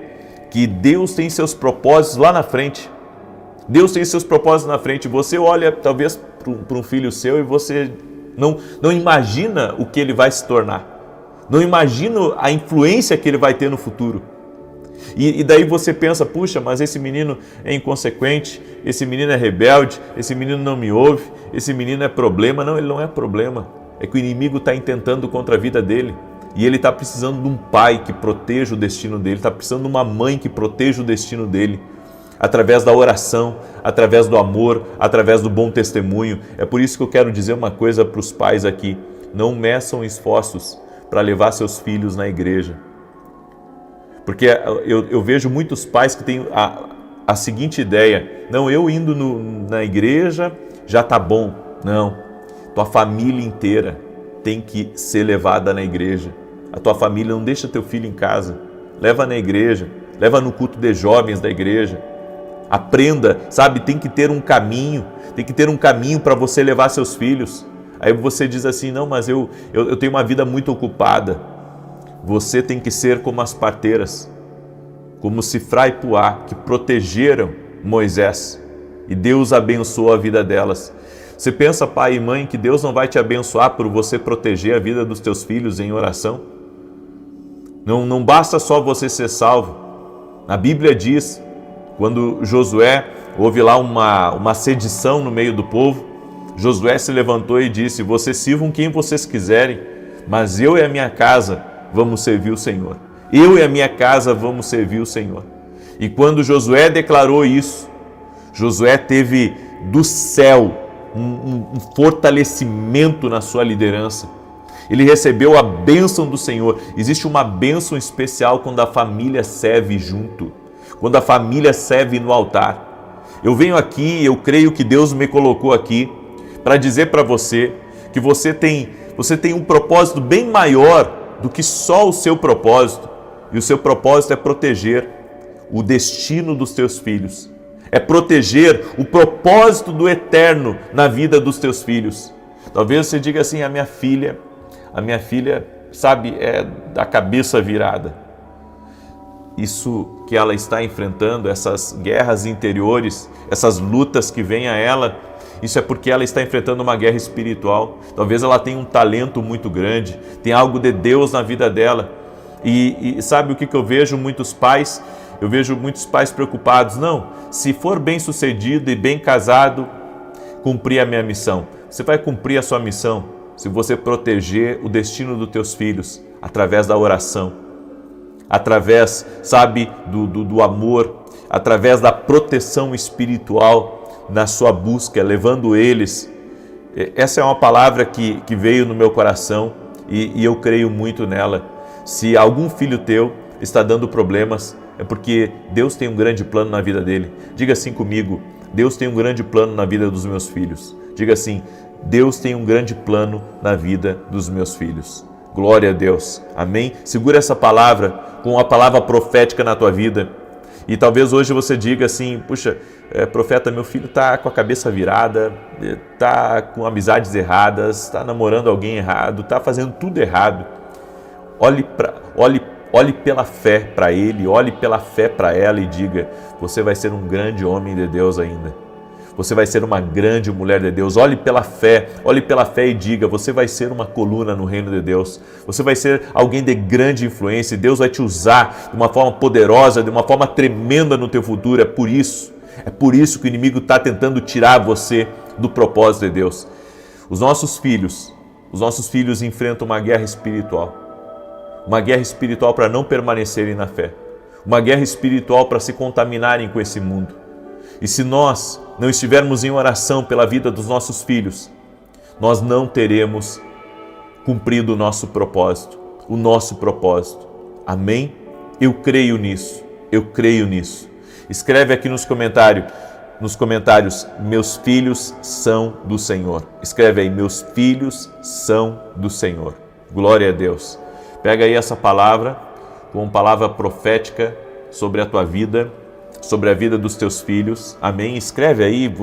que Deus tem seus propósitos lá na frente. Deus tem seus propósitos na frente. Você olha, talvez, para um filho seu e você não imagina o que ele vai se tornar. Não imagina a influência que ele vai ter no futuro. E daí você pensa, puxa, mas esse menino é inconsequente, esse menino é rebelde, esse menino não me ouve, esse menino é problema. Não, ele não é problema. É que o inimigo está intentando contra a vida dele. E ele está precisando de um pai que proteja o destino dele, está precisando de uma mãe que proteja o destino dele. Através da oração, através do amor, através do bom testemunho. É por isso que eu quero dizer uma coisa para os pais aqui. Não meçam esforços para levar seus filhos na igreja. Porque eu vejo muitos pais que têm a seguinte ideia: não, eu indo na igreja já tá bom. Não, tua família inteira tem que ser levada na igreja. A tua família, não deixa teu filho em casa, leva na igreja, leva no culto de jovens da igreja. Aprenda, sabe, tem que ter um caminho para você levar seus filhos. Aí você diz assim: não, mas eu tenho uma vida muito ocupada. Você tem que ser como as parteiras, como Sifrá e Puá, que protegeram Moisés, e Deus abençoou a vida delas. Você pensa, pai e mãe, que Deus não vai te abençoar por você proteger a vida dos teus filhos em oração? Não basta só você ser salvo. A Bíblia diz, quando Josué houve lá uma sedição no meio do povo, Josué se levantou e disse: vocês sirvam quem vocês quiserem, mas eu e a minha casa vamos servir o Senhor. Eu e a minha casa vamos servir o Senhor. E quando Josué declarou isso, Josué teve do céu um fortalecimento na sua liderança. Ele recebeu a bênção do Senhor. Existe uma bênção especial quando a família serve junto, quando a família serve no altar. Eu venho aqui, eu creio que Deus me colocou aqui para dizer para você que você tem um propósito bem maior do que só o seu propósito. E o seu propósito é proteger o destino dos teus filhos. É proteger o propósito do eterno na vida dos teus filhos. Talvez você diga assim: a minha filha, sabe, é da cabeça virada. Isso que ela está enfrentando, essas guerras interiores, essas lutas que vêm a ela, isso é porque ela está enfrentando uma guerra espiritual. Talvez ela tenha um talento muito grande, tem algo de Deus na vida dela. E sabe o que eu vejo muitos pais? Eu vejo muitos pais preocupados. Não, se for bem sucedido e bem casado, cumprir a minha missão. Você vai cumprir a sua missão se você proteger o destino dos teus filhos através da oração, através, sabe, do amor, através da proteção espiritual na sua busca, levando eles. Essa é uma palavra que veio no meu coração e eu creio muito nela. Se algum filho teu está dando problemas, é porque Deus tem um grande plano na vida dele. Diga assim comigo: Deus tem um grande plano na vida dos meus filhos. Diga assim: Deus tem um grande plano na vida dos meus filhos. Glória a Deus. Amém? Segura essa palavra com a palavra profética na tua vida. E talvez hoje você diga assim: puxa, profeta, meu filho está com a cabeça virada, está com amizades erradas, está namorando alguém errado, está fazendo tudo errado. Olhe pela fé para ele, olhe pela fé para ela e diga: você vai ser um grande homem de Deus ainda. Você vai ser uma grande mulher de Deus. Olhe pela fé e diga: você vai ser uma coluna no reino de Deus. Você vai ser alguém de grande influência e Deus vai te usar de uma forma poderosa, de uma forma tremenda no teu futuro. É por isso que o inimigo está tentando tirar você do propósito de Deus. Os nossos filhos enfrentam uma guerra espiritual. Uma guerra espiritual para não permanecerem na fé. Uma guerra espiritual para se contaminarem com esse mundo. E se nós não estivermos em oração pela vida dos nossos filhos, nós não teremos cumprido o nosso propósito. Amém? Eu creio nisso. Escreve aqui nos comentários: meus filhos são do Senhor. Escreve aí: meus filhos são do Senhor. Glória a Deus. Pega aí essa palavra, como palavra profética sobre a tua vida, sobre a vida dos teus filhos. Amém? Escreve aí,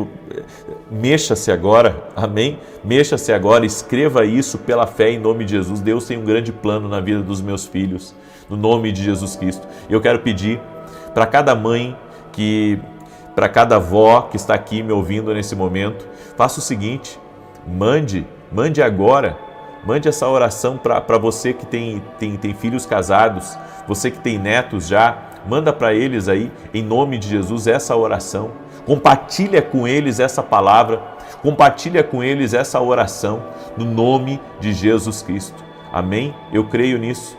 mexa-se agora. Amém? Mexa-se agora, escreva isso pela fé em nome de Jesus. Deus tem um grande plano na vida dos meus filhos, no nome de Jesus Cristo. Eu quero pedir para cada mãe, para cada avó que está aqui me ouvindo nesse momento, faça o seguinte: mande agora. Mande essa oração para você que tem filhos casados, você que tem netos já, manda para eles aí, em nome de Jesus, essa oração. Compartilha com eles essa palavra, compartilha com eles essa oração, no nome de Jesus Cristo. Amém? Eu creio nisso,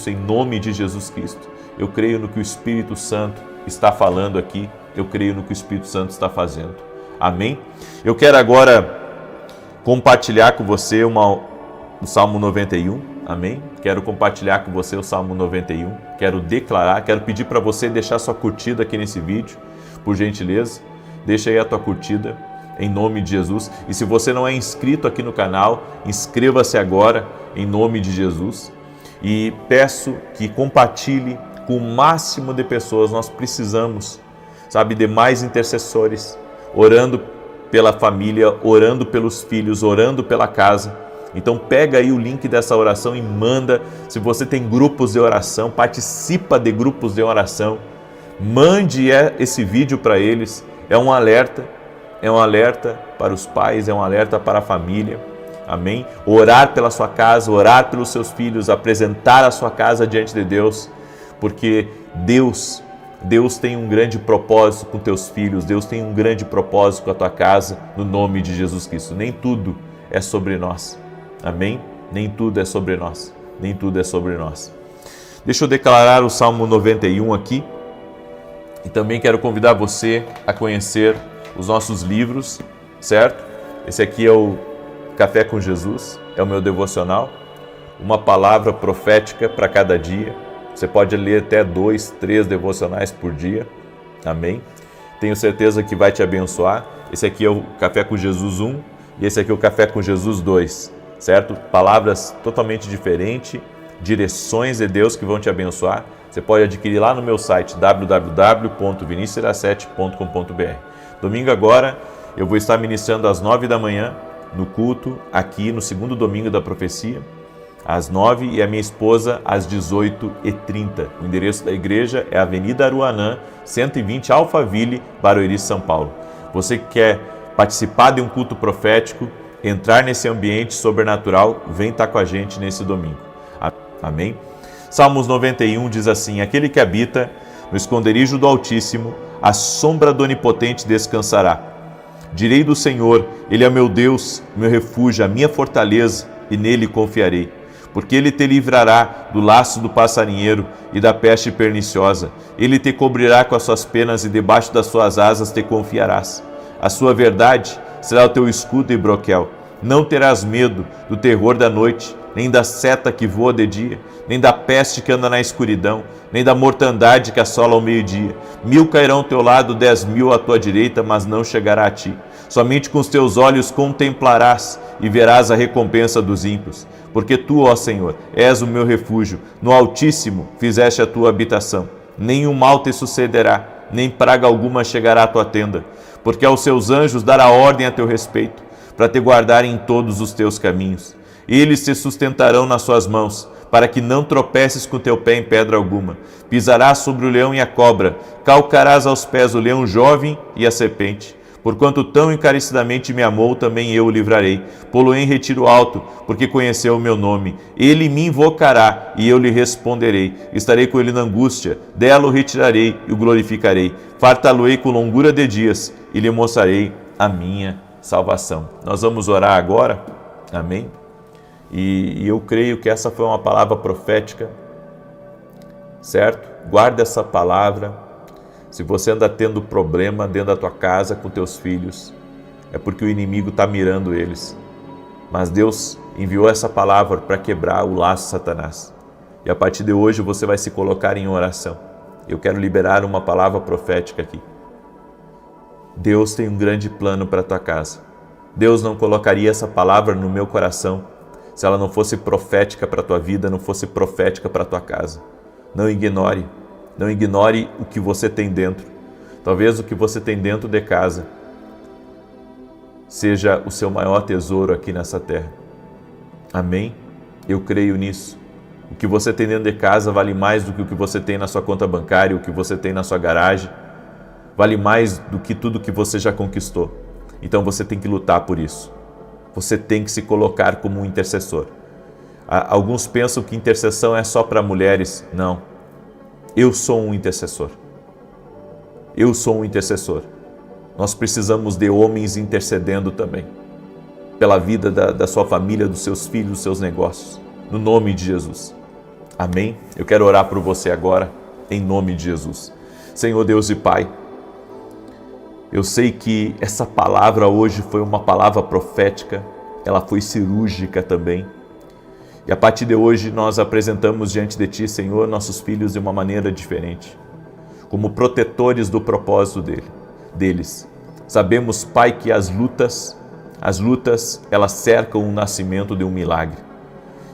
em nome de Jesus Cristo. Eu creio no que o Espírito Santo está falando aqui, eu creio no que o Espírito Santo está fazendo. Amém? Eu quero agora compartilhar com você o Salmo 91, Amém? Quero compartilhar com você o Salmo 91, quero declarar, quero pedir para você deixar sua curtida aqui nesse vídeo, por gentileza. Deixa aí a tua curtida, em nome de Jesus. E se você não é inscrito aqui no canal, inscreva-se agora, em nome de Jesus. E peço que compartilhe com o máximo de pessoas. Nós precisamos, sabe, de mais intercessores, orando pela família, orando pelos filhos, orando pela casa. Então pega aí o link dessa oração e manda. Se você tem grupos de oração, participa de grupos de oração, mande esse vídeo para eles. É um alerta para os pais, é um alerta para a família. Amém? Orar pela sua casa, orar pelos seus filhos, apresentar a sua casa diante de Deus, porque Deus tem um grande propósito com teus filhos, Deus tem um grande propósito com a tua casa, no nome de Jesus Cristo. Nem tudo é sobre nós. Amém? Nem tudo é sobre nós. Nem tudo é sobre nós. Deixa eu declarar o Salmo 91 aqui. E também quero convidar você a conhecer os nossos livros, certo? Esse aqui é o Café com Jesus, é o meu devocional. Uma palavra profética para cada dia. Você pode ler até 2, 3 devocionais por dia. Amém? Tenho certeza que vai te abençoar. Esse aqui é o Café com Jesus 1 e esse aqui é o Café com Jesus 2. Certo? Palavras totalmente diferentes, direções de Deus que vão te abençoar. Você pode adquirir lá no meu site www.vinicius07.com.br. Domingo agora eu vou estar ministrando às 9 da manhã no culto, aqui no segundo domingo da profecia, às 9 e a minha esposa às 18h30. O endereço da igreja é Avenida Aruanã, 120 Alphaville, Barueri, São Paulo. Você que quer participar de um culto profético, entrar nesse ambiente sobrenatural, vem estar com a gente nesse domingo. Amém? Salmos 91 diz assim: aquele que habita no esconderijo do Altíssimo, a sombra do Onipotente descansará. Direi do Senhor, Ele é meu Deus, meu refúgio, a minha fortaleza, e nele confiarei. Porque Ele te livrará do laço do passarinheiro e da peste perniciosa. Ele te cobrirá com as suas penas e debaixo das suas asas te confiarás. A sua verdade será o teu escudo e broquel. Não terás medo do terror da noite, nem da seta que voa de dia, nem da peste que anda na escuridão, nem da mortandade que assola ao meio-dia. 1000 cairão ao teu lado, 10.000 à tua direita, mas não chegará a ti. Somente com os teus olhos contemplarás e verás a recompensa dos ímpios. Porque tu, ó Senhor, és o meu refúgio, no Altíssimo fizeste a tua habitação. Nenhum mal te sucederá, nem praga alguma chegará à tua tenda. Porque aos seus anjos dará ordem a teu respeito, para te guardarem em todos os teus caminhos. Eles te sustentarão nas suas mãos, para que não tropeces com teu pé em pedra alguma. Pisarás sobre o leão e a cobra, calcarás aos pés o leão jovem e a serpente. Porquanto tão encarecidamente me amou, também eu o livrarei. Pô-lo-ei em retiro alto, porque conheceu o meu nome. Ele me invocará, e eu lhe responderei. Estarei com ele na angústia, dela o retirarei e o glorificarei. Fartá-lo-ei com longura de dias, e lhe mostrarei a minha salvação. Nós vamos orar agora, amém? E eu creio que essa foi uma palavra profética, certo? Guarda essa palavra. Se você anda tendo problema dentro da tua casa com teus filhos, é porque o inimigo está mirando eles. Mas Deus enviou essa palavra para quebrar o laço de Satanás. E a partir de hoje você vai se colocar em oração. Eu quero liberar uma palavra profética aqui. Deus tem um grande plano para a tua casa. Deus não colocaria essa palavra no meu coração se ela não fosse profética para a tua vida, não fosse profética para a tua casa. Não ignore o que você tem dentro. Talvez o que você tem dentro de casa seja o seu maior tesouro aqui nessa terra. Amém? Eu creio nisso. O que você tem dentro de casa vale mais do que o que você tem na sua conta bancária, o que você tem na sua garagem. Vale mais do que tudo que você já conquistou. Então você tem que lutar por isso. Você tem que se colocar como um intercessor. Alguns pensam que intercessão é só para mulheres. Não. Eu sou um intercessor. Eu sou um intercessor. Nós precisamos de homens intercedendo também. Pela vida da sua família, dos seus filhos, dos seus negócios. No nome de Jesus. Amém? Eu quero orar por você agora, em nome de Jesus. Senhor Deus e Pai, eu sei que essa palavra hoje foi uma palavra profética, ela foi cirúrgica também. E a partir de hoje nós apresentamos diante de Ti, Senhor, nossos filhos de uma maneira diferente, como protetores do propósito deles. Sabemos, Pai, que as lutas, elas cercam o nascimento de um milagre.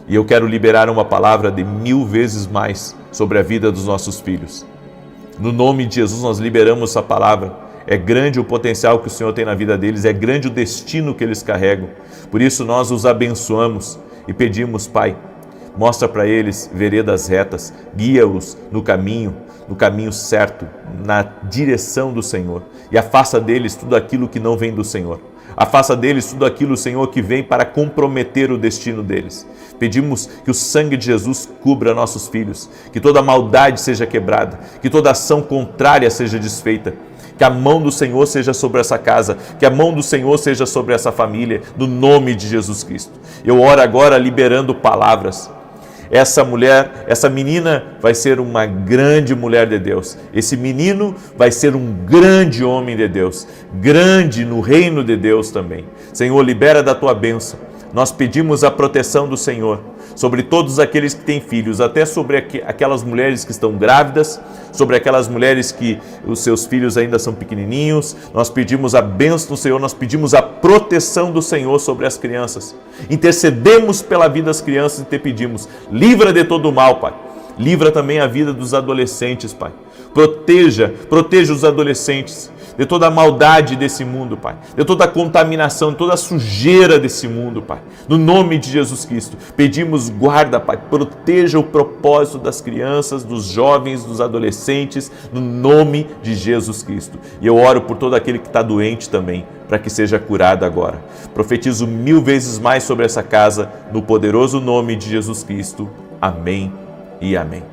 E eu quero liberar uma palavra de 1000 vezes mais sobre a vida dos nossos filhos. No nome de Jesus nós liberamos essa palavra. É grande o potencial que o Senhor tem na vida deles, é grande o destino que eles carregam. Por isso nós os abençoamos e pedimos, Pai, mostra para eles veredas retas, guia-os no caminho certo, na direção do Senhor. E afasta deles tudo aquilo que não vem do Senhor. Afasta deles tudo aquilo, Senhor, que vem para comprometer o destino deles. Pedimos que o sangue de Jesus cubra nossos filhos, que toda maldade seja quebrada, que toda ação contrária seja desfeita, que a mão do Senhor seja sobre essa casa, que a mão do Senhor seja sobre essa família, no nome de Jesus Cristo. Eu oro agora liberando palavras. Essa mulher, essa menina vai ser uma grande mulher de Deus. Esse menino vai ser um grande homem de Deus, grande no reino de Deus também. Senhor, libera da tua bênção. Nós pedimos a proteção do Senhor sobre todos aqueles que têm filhos, até sobre aquelas mulheres que estão grávidas, sobre aquelas mulheres que os seus filhos ainda são pequenininhos. Nós pedimos a bênção do Senhor, nós pedimos a proteção do Senhor sobre as crianças. Intercedemos pela vida das crianças e te pedimos, livra de todo o mal, Pai. Livra também a vida dos adolescentes, Pai. Proteja os adolescentes de toda a maldade desse mundo, Pai, de toda a contaminação, de toda a sujeira desse mundo, Pai. No nome de Jesus Cristo, pedimos guarda, Pai, proteja o propósito das crianças, dos jovens, dos adolescentes, no nome de Jesus Cristo. E eu oro por todo aquele que está doente também, para que seja curado agora. Profetizo 1000 vezes mais sobre essa casa, no poderoso nome de Jesus Cristo. Amém e amém.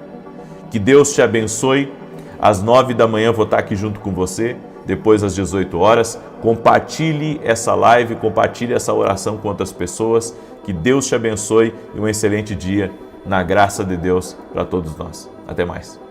Que Deus te abençoe. Às 9 da manhã vou estar aqui junto com você. Depois às 18 horas, compartilhe essa live, compartilhe essa oração com outras pessoas. Que Deus te abençoe e um excelente dia na graça de Deus para todos nós. Até mais.